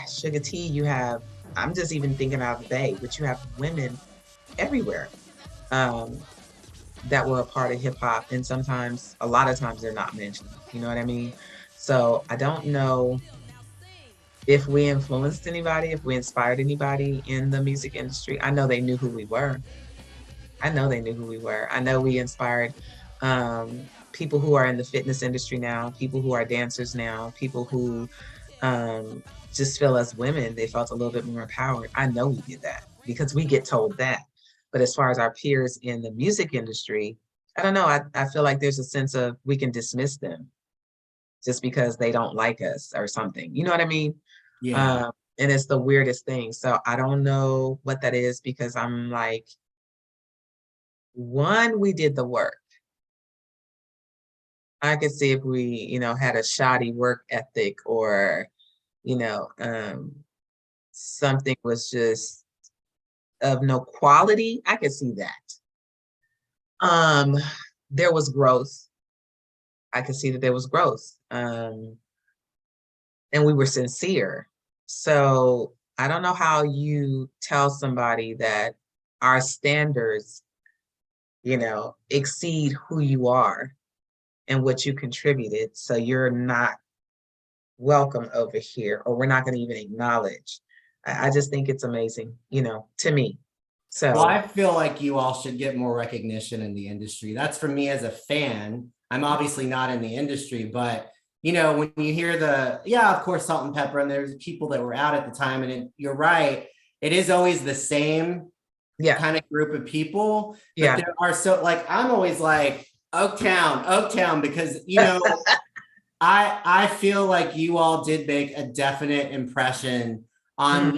Sugar T, you have, I'm just even thinking out of the Bay, but you have women everywhere that were a part of hip hop, and sometimes, a lot of times, they're not mentioned. You know what I mean? So I don't know if we influenced anybody, if we inspired anybody in the music industry. I know they knew who we were. I know we inspired people who are in the fitness industry now, people who are dancers now, people who just feel as women, they felt a little bit more empowered. I know we did that because we get told that. But as far as our peers in the music industry, I don't know. I feel like there's a sense of we can dismiss them just because they don't like us or something. You know what I mean? Yeah. And it's the weirdest thing. So I don't know what that is, because I'm like, one, we did the work. I could see if we, you know, had a shoddy work ethic, or, you know, something was just of no quality. I could see that. There was growth. I could see that there was growth. And we were sincere. So I don't know how you tell somebody that our standards, exceed who you are and what you contributed. So you're not welcome over here, or we're not going to even acknowledge. I just think it's amazing, to me. So Well, I feel like you all should get more recognition in the industry. That's for me as a fan. I'm obviously not in the industry, but when you hear of course, Salt and Pepper, and there's people that were out at the time, and you're right, it is always the same kind of group of people. But there are I'm always like Oaktown, because I feel like you all did make a definite impression on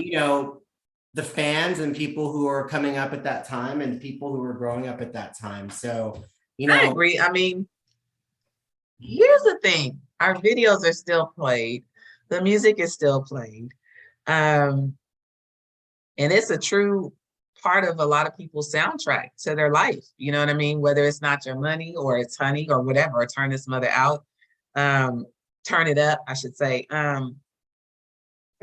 the fans and people who are coming up at that time and people who were growing up at that time. So I agree. I mean, here's the thing. Our videos are still played. The music is still played. And it's a true part of a lot of people's soundtrack to their life. You know what I mean? Whether it's Not Your Money or it's Honey or whatever, or Turn This Mother Out, Turn It Up, I should say.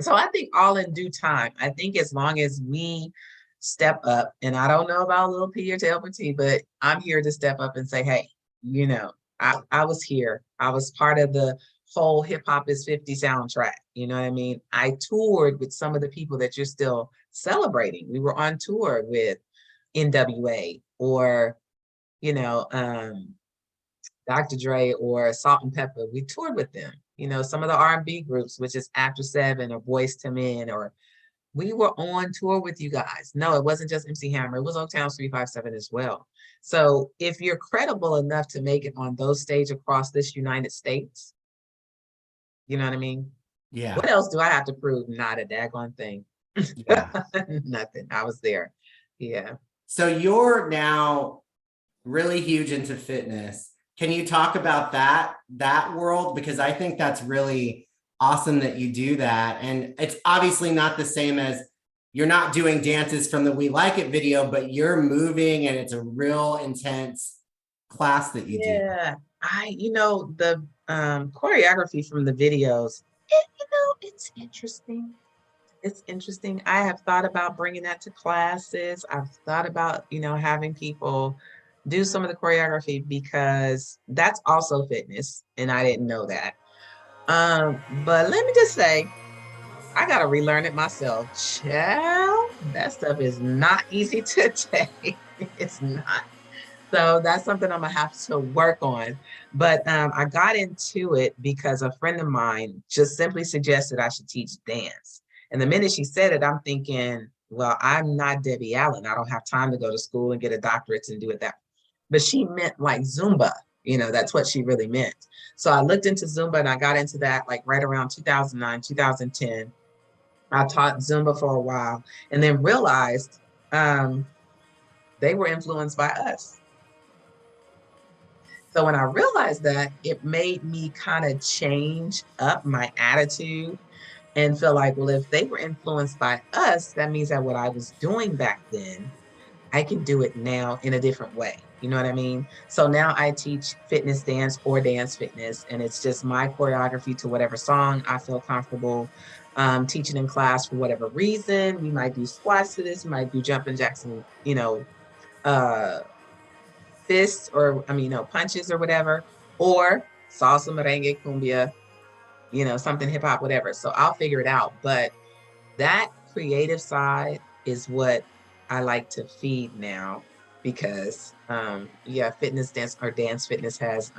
So I think all in due time. I think as long as we step up, and I don't know about Lil P or Tail for T, but I'm here to step up and say, hey, I was here. I was part of the whole Hip Hop is 50 soundtrack. You know what I mean? I toured with some of the people that you're still celebrating. We were on tour with NWA or, Dr. Dre or Salt and Pepper. We toured with them. Some of the R&B groups, which is After Seven or Boys to Men, or we were on tour with you guys. No, it wasn't just MC Hammer. It was Oaktown 357 as well. So if you're credible enough to make it on those stages across this United States, you know what I mean? Yeah. What else do I have to prove? Not a daggone thing. Yeah. Nothing. I was there. Yeah. So you're now really huge into fitness. Can you talk about that world? Because I think that's really awesome that you do that. And it's obviously not the same as, you're not doing dances from the We Like It video, but you're moving and it's a real intense class that you do. Yeah. The choreography from the videos, it's interesting. It's interesting. I have thought about bringing that to classes. I've thought about, having people do some of the choreography, because that's also fitness, and I didn't know that. But let me just say, I gotta relearn it myself. Child, that stuff is not easy to take. It's not. So that's something I'm gonna have to work on. But I got into it because a friend of mine just simply suggested I should teach dance. And the minute she said it, I'm thinking, well, I'm not Debbie Allen. I don't have time to go to school and get a doctorate and do it that way. But she meant like Zumba, that's what she really meant. So I looked into Zumba and I got into that like right around 2009, 2010. I taught Zumba for a while and then realized they were influenced by us. So when I realized that, it made me kind of change up my attitude and feel like, well, if they were influenced by us, that means that what I was doing back then, I can do it now in a different way. You know what I mean? So now I teach fitness dance or dance fitness, and it's just my choreography to whatever song I feel comfortable teaching in class for whatever reason. We might do squats to this, we might do jumping jacks and, fists or, punches or whatever, or salsa, merengue, cumbia, something hip hop, whatever. So I'll figure it out. But that creative side is what I like to feed now, because fitness dance or dance fitness has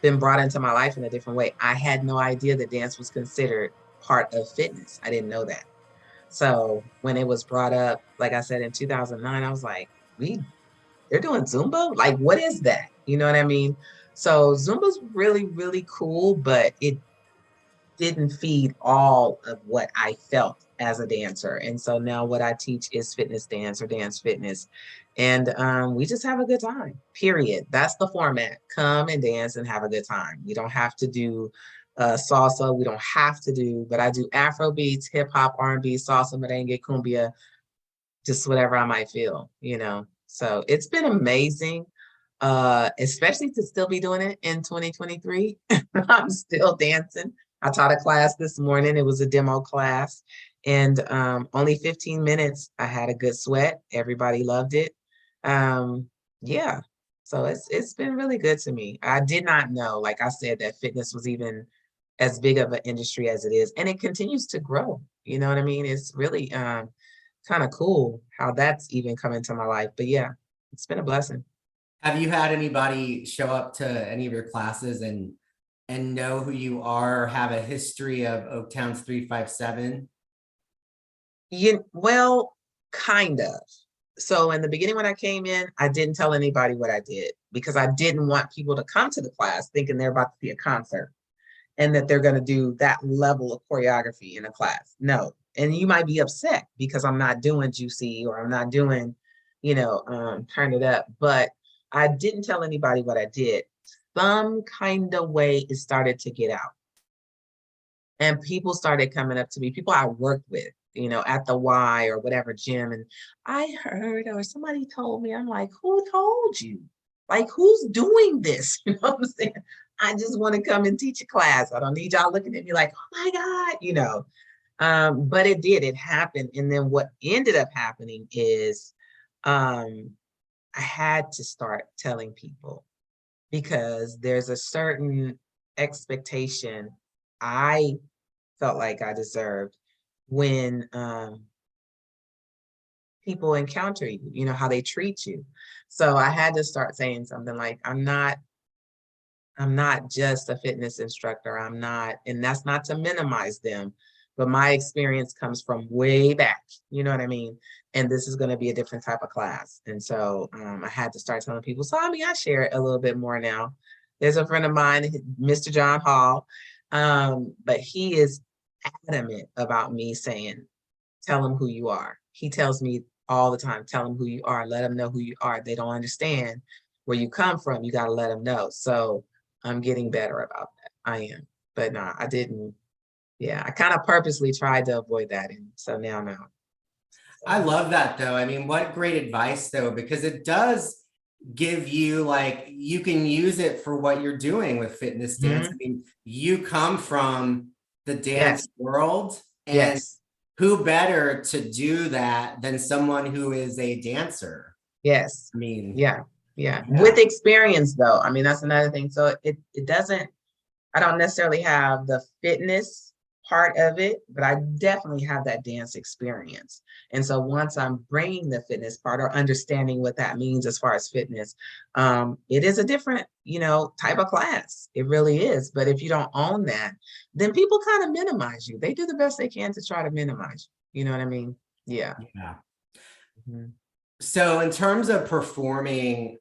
been brought into my life in a different way. I had no idea that dance was considered part of fitness. I didn't know that. So when it was brought up, like I said, in 2009, I was like, they're doing Zumba? Like, what is that? You know what I mean? So Zumba's really, really cool, but it didn't feed all of what I felt as a dancer. And so now what I teach is fitness dance or dance fitness. And we just have a good time, period. That's the format. Come and dance and have a good time. We don't have to do salsa. We don't have to do, but I do Afro beats, hip hop, R&B, salsa, merengue, cumbia, just whatever I might feel, So it's been amazing. especially to still be doing it in 2023. I'm still dancing. I taught a class this morning. It was a demo class, and only 15 minutes. I had a good sweat. Everybody loved it. Yeah, so it's been really good to me. I did not know, like I said, that fitness was even as big of an industry as it is, and it continues to grow. You know what I mean? It's really kind of cool how that's even come into my life. But yeah, it's been a blessing. Have you had anybody show up to any of your classes and know who you are, or have a history of Oaktown's 357? Well, kind of. So in the beginning when I came in, I didn't tell anybody what I did because I didn't want people to come to the class thinking they're about to see a concert and that they're going to do that level of choreography in a class. No. And you might be upset because I'm not doing Juicy or I'm not doing, Turn It Up, but I didn't tell anybody what I did. Some kind of way it started to get out. And people started coming up to me, people I worked with, at the Y or whatever gym. And I heard, or somebody told me, I'm like, who told you? Like, who's doing this? You know what I'm saying? I just want to come and teach a class. I don't need y'all looking at me like, oh my God, but it happened. And then what ended up happening is I had to start telling people because there's a certain expectation I felt like I deserved when people encounter you, how they treat you. So I had to start saying something like, I'm not just a fitness instructor. I'm not, and that's not to minimize them, but my experience comes from way back, you know what I mean? And this is going to be a different type of class. And so I had to start telling people. So I share it a little bit more now. There's a friend of mine, Mr. John Hall, but he is adamant about me saying, tell them who you are. He tells me all the time, tell them who you are, let them know who you are. They don't understand where you come from. You got to let them know. So I'm getting better about that. I am, but no, I didn't. Yeah, I kind of purposely tried to avoid that. And so now. I love that though. I mean, what great advice though, because it does give you, like, you can use it for what you're doing with fitness dance. I mean, you come from the dance world, and yes, who better to do that than someone who is a dancer? yes, I mean, yeah, with experience though. I mean, that's another thing. So it doesn't, I don't necessarily have the fitness part of it, but I definitely have that dance experience. And so once I'm bringing the fitness part or understanding what that means as far as fitness, it is a different, type of class. It really is. But if you don't own that, then people kind of minimize you. They do the best they can to try to minimize you. You know what I mean? Yeah. yeah. Mhm. So in terms of performing,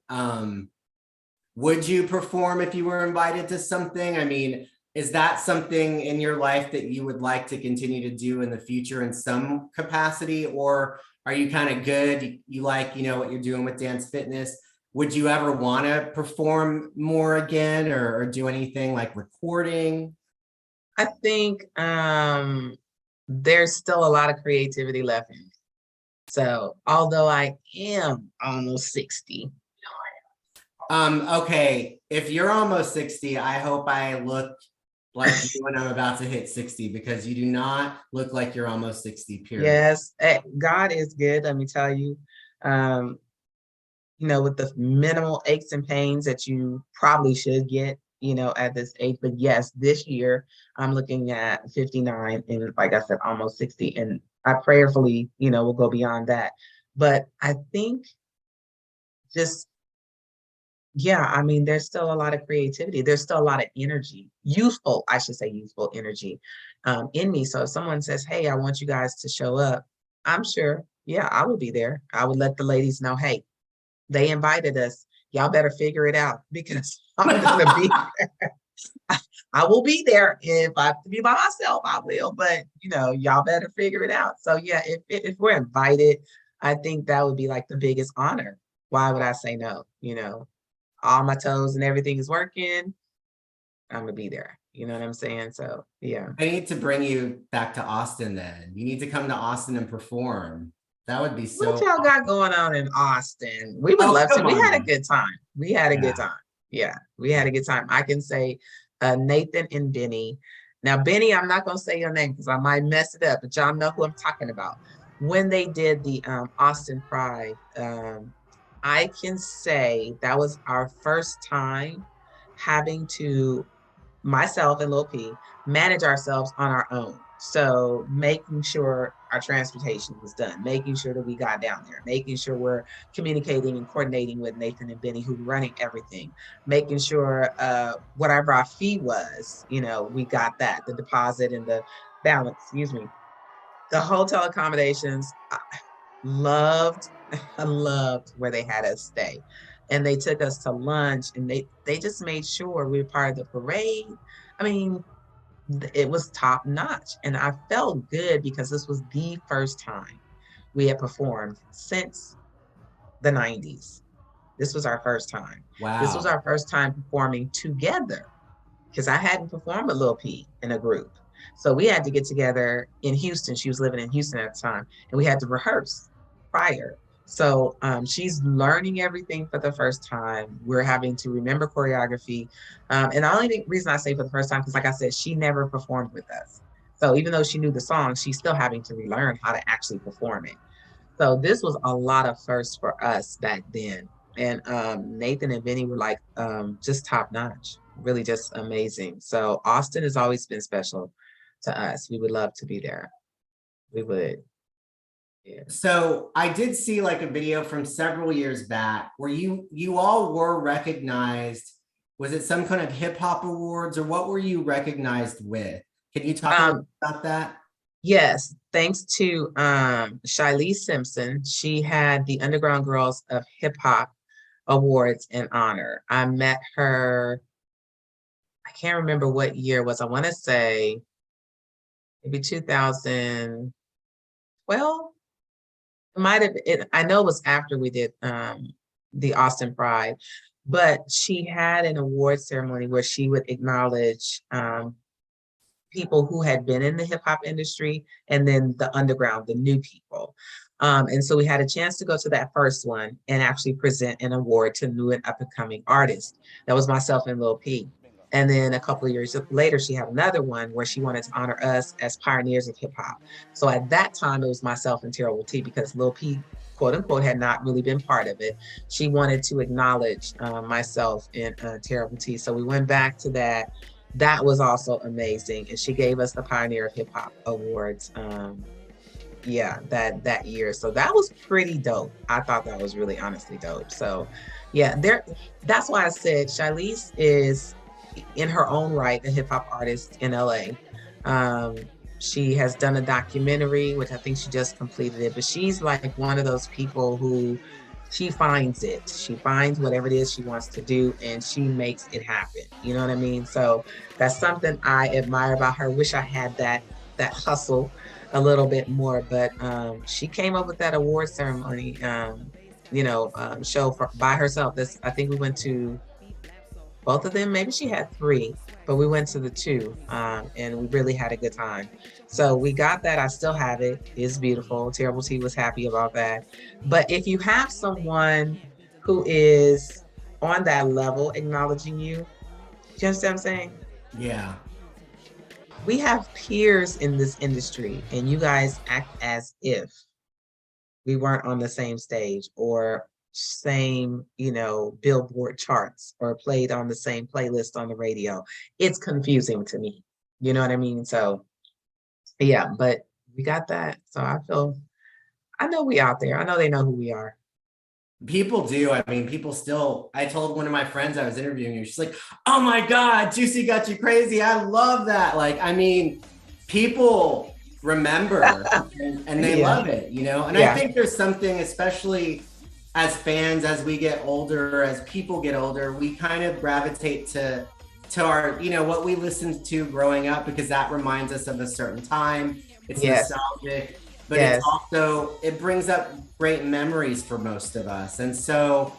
would you perform if you were invited to something? I mean, is that something in your life that you would like to continue to do in the future in some capacity? Or are you kind of good? You like, what you're doing with dance fitness? Would you ever want to perform more again, or do anything like recording? I think there's still a lot of creativity left in me. So although I am almost 60. Okay, if you're almost 60, I hope I look like you when I'm about to hit 60, because you do not look like you're almost 60, period. Yes, God is good, let me tell you. With the minimal aches and pains that you probably should get, at this age. But yes, this year I'm looking at 59 and, like I said, almost 60. And I prayerfully, will go beyond that. But I think just, yeah, I mean, there's still a lot of creativity. There's still a lot of energy, youthful energy in me. So if someone says, hey, I want you guys to show up, I'm sure, yeah, I would be there. I would let the ladies know, hey, they invited us. Y'all better figure it out because I'm gonna be there. I will be there. If I have to be by myself, I will. But y'all better figure it out. So yeah, if we're invited, I think that would be like the biggest honor. Why would I say no? All my toes and everything is working. I'm gonna be there. You know what I'm saying? So yeah. I need to bring you back to Austin then. You need to come to Austin and perform. That would be so What y'all got going on in Austin? We would Oh, love to. come We had a on. good time. We had a Yeah. good time. Yeah, we had a good time. I can say Nathan and Benny. Now, Benny, I'm not gonna say your name because I might mess it up, but y'all know who I'm talking about. When they did the Austin Pride, I can say that was our first time having to, myself and Lil P, manage ourselves on our own. So making sure our transportation was done, making sure that we got down there, making sure we're communicating and coordinating with Nathan and Benny, who were running everything, making sure whatever our fee was, you know, we got that, the deposit and the balance, excuse me. The hotel accommodations, I loved, I loved where they had us stay. And they took us to lunch and they just made sure we were part of the parade. I mean, it was top notch. And I felt good because this was the first time we had performed since the 90s. This was our first time. Wow. This was our first time performing together because I hadn't performed with Lil P in a group. So we had to get together in Houston. She was living in Houston at the time, and we had to rehearse prior. So she's learning everything for the first time. We're having to remember choreography. And the only reason I say for the first time, because like I said, she never performed with us. So even though she knew the song, she's still having to relearn how to actually perform it. So this was a lot of firsts for us back then. And Nathan and Benny were like just top notch, really just amazing. So Austin has always been special to us. We would love to be there. We would. Yeah. So I did see like a video from several years back where you all were recognized. Was it some kind of hip hop awards or what were you recognized with? Can you talk a little about that? Yes, thanks to Shiley Simpson. She had the Underground Girls of Hip Hop Awards in honor. I met her, I can't remember what year it was. I want to say maybe 2012. It might have, I know it was after we did the Austin Pride, but she had an award ceremony where she would acknowledge people who had been in the hip hop industry and then the underground, the new people. And so we had a chance to go to that first one and actually present an award to new and up and coming artists. That was myself and Lil P. And then a couple of years later, she had another one where she wanted to honor us as pioneers of hip hop. So at that time, it was myself and Terrible T because Lil P, quote unquote, had not really been part of it. She wanted to acknowledge myself and Terrible T. So we went back to that. That was also amazing. And she gave us the Pioneer of Hip Hop Awards. Yeah, that year. So that was pretty dope. I thought that was really honestly dope. So yeah, that's why I said Shiley is in her own right a hip hop artist in LA. She has done a documentary, which I think she just completed it, but she's like one of those people who she finds it. She finds whatever it is she wants to do and she makes it happen. You know what I mean? So that's something I admire about her. Wish I had that hustle a little bit more, but she came up with that award ceremony, show by herself. I think we went to both of them. Maybe she had 3, but we went to the 2 and we really had a good time. So we got that. I still have it. It's beautiful. Terrible T was happy about that. But if you have someone who is on that level acknowledging you, you understand what I'm saying? Yeah. We have peers in this industry and you guys act as if we weren't on the same stage or same, Billboard charts or played on the same playlist on the radio. It's confusing to me. You know what I mean? So yeah, but we got that. So I know we out there. I know they know who we are. People do. I mean, people still, I told one of my friends I was interviewing you, she's like, oh my God, Juicy got you crazy. I love that. Like, I mean, people remember and they love it, And I think there's something, especially as fans, as we get older, as people get older, we kind of gravitate to our, what we listened to growing up, because that reminds us of a certain time. It's nostalgic, but it's also, it brings up great memories for most of us. And so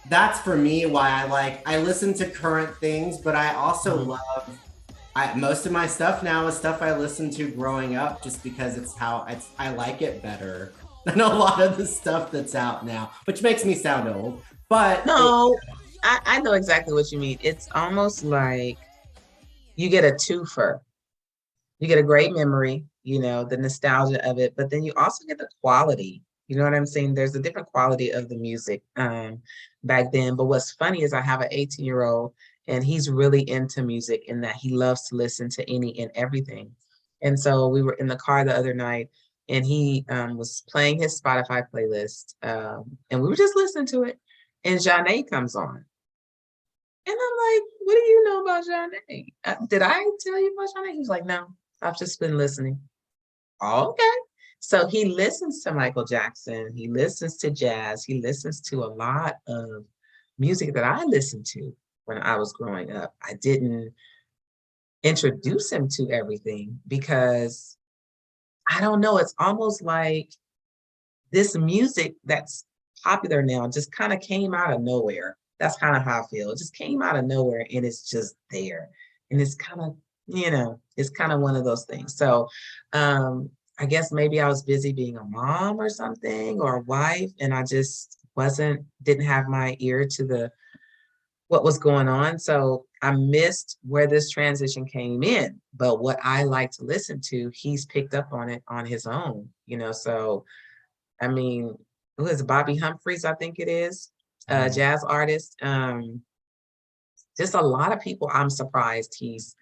that's for me why I listen to current things, but I also love, most of my stuff now is stuff I listened to growing up just because I like it better. than a lot of the stuff that's out now, which makes me sound old. But No, I know exactly what you mean. It's almost like you get a twofer. You get a great memory, you know, the nostalgia of it, but then you also get the quality. You know what I'm saying? There's a different quality of the music back then. But what's funny is I have an 18-year-old and he's really into music in that he loves to listen to any and everything. And so we were in the car the other night and he was playing his Spotify playlist and we were just listening to it. And Janae comes on. And I'm like, what do you know about Janae? Did I tell you about Janae? He was like, no, I've just been listening. Okay. So he listens to Michael Jackson. He listens to jazz. He listens to a lot of music that I listened to when I was growing up. I didn't introduce him to everything because I don't know. It's almost like this music that's popular now just kind of came out of nowhere. That's kind of how I feel. It just came out of nowhere and it's just there. And it's kind of, you know, it's kind of one of those things. So I guess maybe I was busy being a mom or something or a wife and I just didn't have my ear to what was going on. So I missed where this transition came in. But what I like to listen to, he's picked up on it on his own, you know. So I mean, who is it? Bobby Humphreys, I think it is, jazz artist. Just a lot of people I'm surprised he's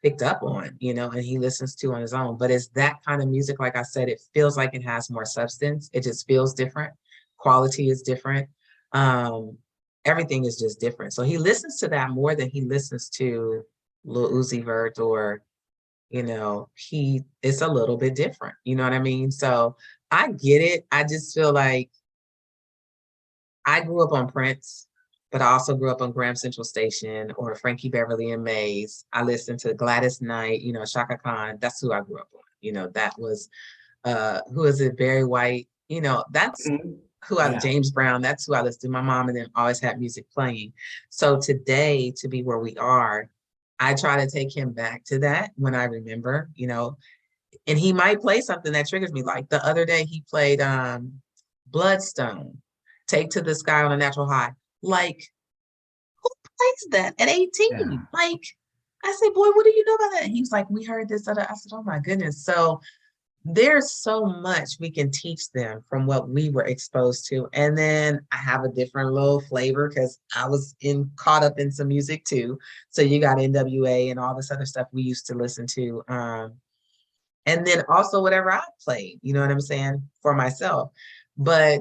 picked up on, you know, and he listens to on his own. But it's that kind of music, like I said, it feels like it has more substance. It just feels different. Quality is different. Everything is just different. So he listens to that more than he listens to Lil Uzi Vert or, you know, it's a little bit different. You know what I mean? So I get it. I just feel like I grew up on Prince, but I also grew up on Graham Central Station or Frankie Beverly and Mays. I listened to Gladys Knight, you know, Shaka Khan. That's who I grew up on. You know, that was, who is it? Barry White. You know, that's James Brown. That's who I listened to. My mom and them always had music playing. So today, to be where we are, I try to take him back to that when I remember, you know, and he might play something that triggers me. Like the other day, he played Bloodstone, Take to the Sky on a Natural High. Like, who plays that at 18? Yeah. Like, I said, boy, what do you know about that? And he was like, we heard this other. I said, oh my goodness. So there's so much we can teach them from what we were exposed to. And then I have a different little flavor because I was caught up in some music too. So you got NWA and all this other stuff we used to listen to. And then also whatever I played, you know what I'm saying, for myself. But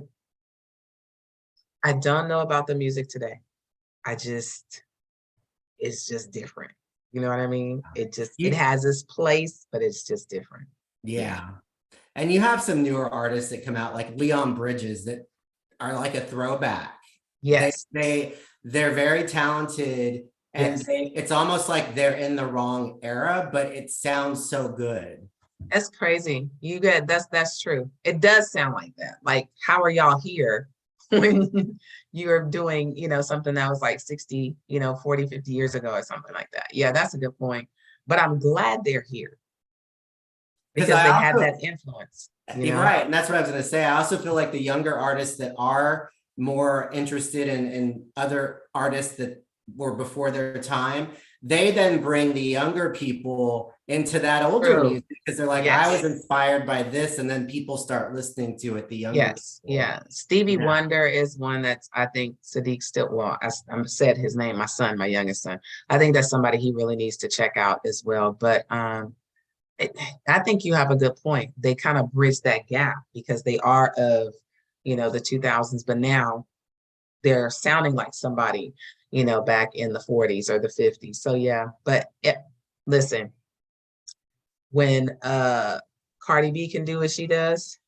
I don't know about the music today. It's just different. You know what I mean? It has its place, but it's just different. Yeah. And you have some newer artists that come out like Leon Bridges that are like a throwback. Yes. They're very talented and it's almost like they're in the wrong era, but it sounds so good. That's crazy. That's true. It does sound like that. Like, how are y'all here when you're doing, you know, something that was like 60, you know, 40, 50 years ago or something like that. Yeah, that's a good point. But I'm glad they're here because they had that influence. You know? Right. And that's what I was going to say. I also feel like the younger artists that are more interested in other artists that were before their time, they then bring the younger people into that older music because they're like, I was inspired by this, and then people start listening to it. The younger people. Yeah. Stevie Wonder is one that I think Sadiq Stillwell, I said his name, my son, my youngest son. I think that's somebody he really needs to check out as well. But I think you have a good point. They kind of bridge that gap because they are of, you know, the 2000s, but now they're sounding like somebody, you know, back in the 40s or the 50s. So yeah, but listen, when Cardi B can do what she does,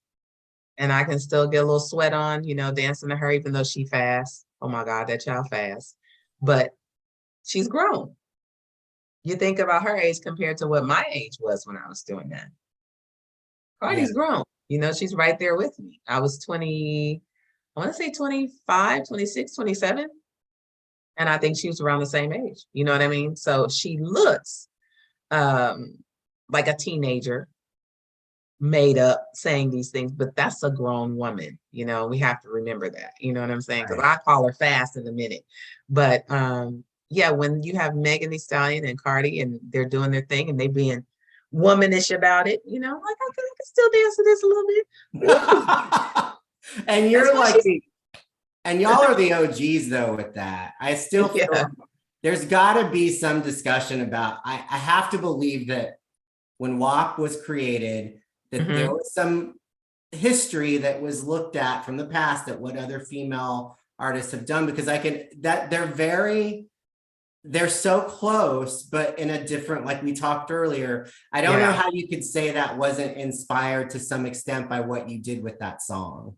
and I can still get a little sweat on, you know, dancing to her, even though she fast. Oh my God, that child fast. But she's grown. You think about her age compared to what my age was when I was doing that. Cardi's grown. You know, she's right there with me. I was 20, I want to say 25, 26, 27. And I think she was around the same age. You know what I mean? So she looks like a teenager, made up saying these things, but that's a grown woman. You know, we have to remember that. You know what I'm saying? Because Right. I call her fast in a minute. But yeah, when you have Megan Thee Stallion and Cardi and they're doing their thing and they being womanish about it, you know, like I can still dance to this a little bit. Ooh, And you're that's what like, she and y'all are the OGs though with that. I still feel Yeah. there's got to be some discussion about, I have to believe that when WAP was created, that Mhm. there was some history that was looked at from the past at what other female artists have done, because they're so close, but in a different, like we talked earlier, I don't know Yeah. how you could say that wasn't inspired to some extent by what you did with that song.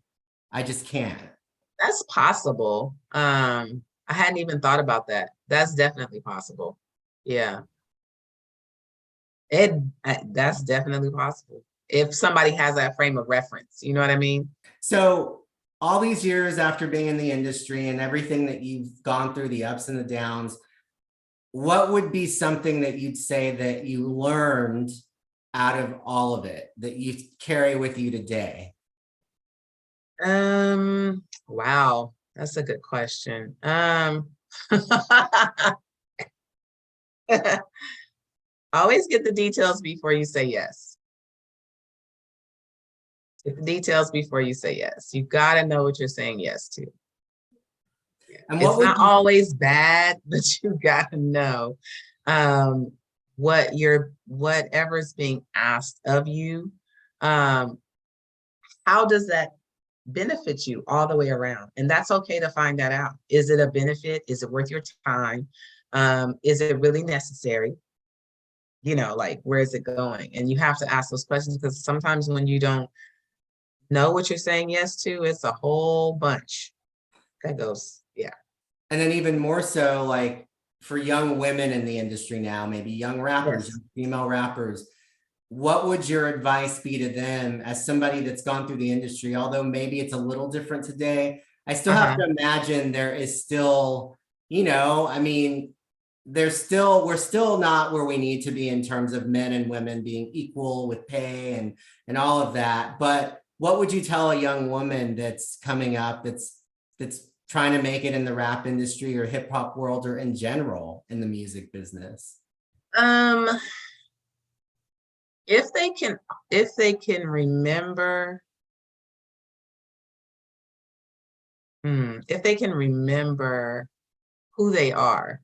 I just can't. That's possible. I hadn't even thought about that. That's definitely possible. Yeah. That's definitely possible. If somebody has that frame of reference, you know what I mean? So all these years after being in the industry and everything that you've gone through, the ups and the downs, what would be something that you'd say that you learned out of all of it that you carry with you today? Wow, that's a good question. Always get the details before you say yes. Get the details before you say yes. You gotta know what you're saying yes to. And what It's would not you, always bad, but you gotta know whatever's being asked of you. How does that benefit you all the way around? And that's okay to find that out. Is it a benefit? Is it worth your time? Is it really necessary? You know, like, where is it going? And you have to ask those questions, because sometimes when you don't know what you're saying yes to, it's a whole bunch that goes, yeah. and then even more so, like for young women in the industry now, maybe young rappers, Yes. female rappers, what would your advice be to them as somebody that's gone through the industry? Although maybe it's a little different today, I still have to imagine there is still, you know, I mean, we're still not where we need to be in terms of men and women being equal with pay and all of that. But what would you tell a young woman that's coming up, that's trying to make it in the rap industry or hip hop world, or in general in the music business? If they can remember, if they can remember who they are,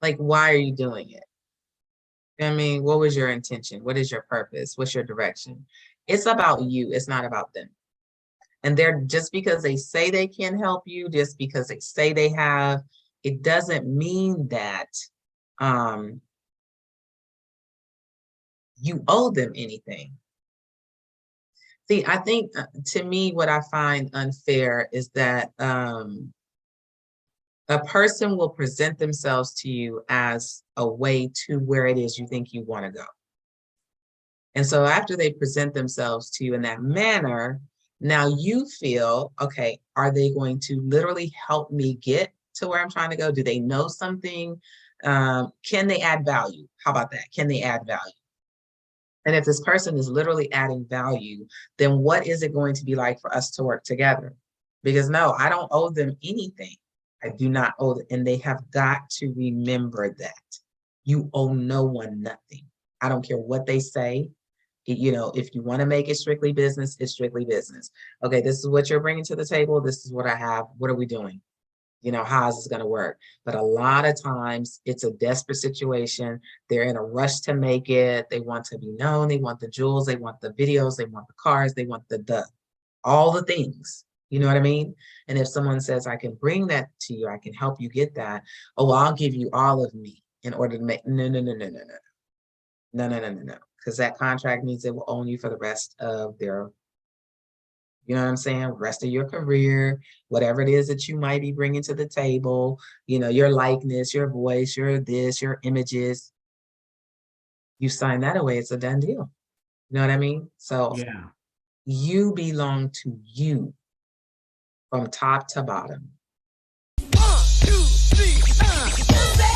like, why are you doing it? I mean, what was your intention? What is your purpose? What's your direction? It's about you. It's not about them. And they're, just because they say they can help you, just because they say they have, it doesn't mean that you owe them anything. See, I think to me, what I find unfair is that a person will present themselves to you as a way to where it is you think you want to go. And so after they present themselves to you in that manner, now you feel, okay, are they going to literally help me get to where I'm trying to go? Do they know something? Can they add value? How about that? Can they add value? And if this person is literally adding value, then what is it going to be like for us to work together? Because no, I don't owe them anything. I do not owe them, and they have got to remember that. You owe no one nothing. I don't care what they say. You know, if you want to make it strictly business, it's strictly business. Okay, this is what you're bringing to the table. This is what I have. What are we doing? You know, how is this going to work? But a lot of times it's a desperate situation. They're in a rush to make it. They want to be known. They want the jewels. They want the videos. They want the cars. They want all the things. You know what I mean? And if someone says, I can bring that to you, I can help you get that. Oh, well, I'll give you all of me in order to make, no. Because that contract means they will own you for the rest of their, you know what I'm saying, rest of your career, whatever it is that you might be bringing to the table, you know, your likeness, your voice, your this, your images. You sign that away, it's a done deal. You know what I mean? So Yeah. you belong to you from top to bottom. 1, 2, 3,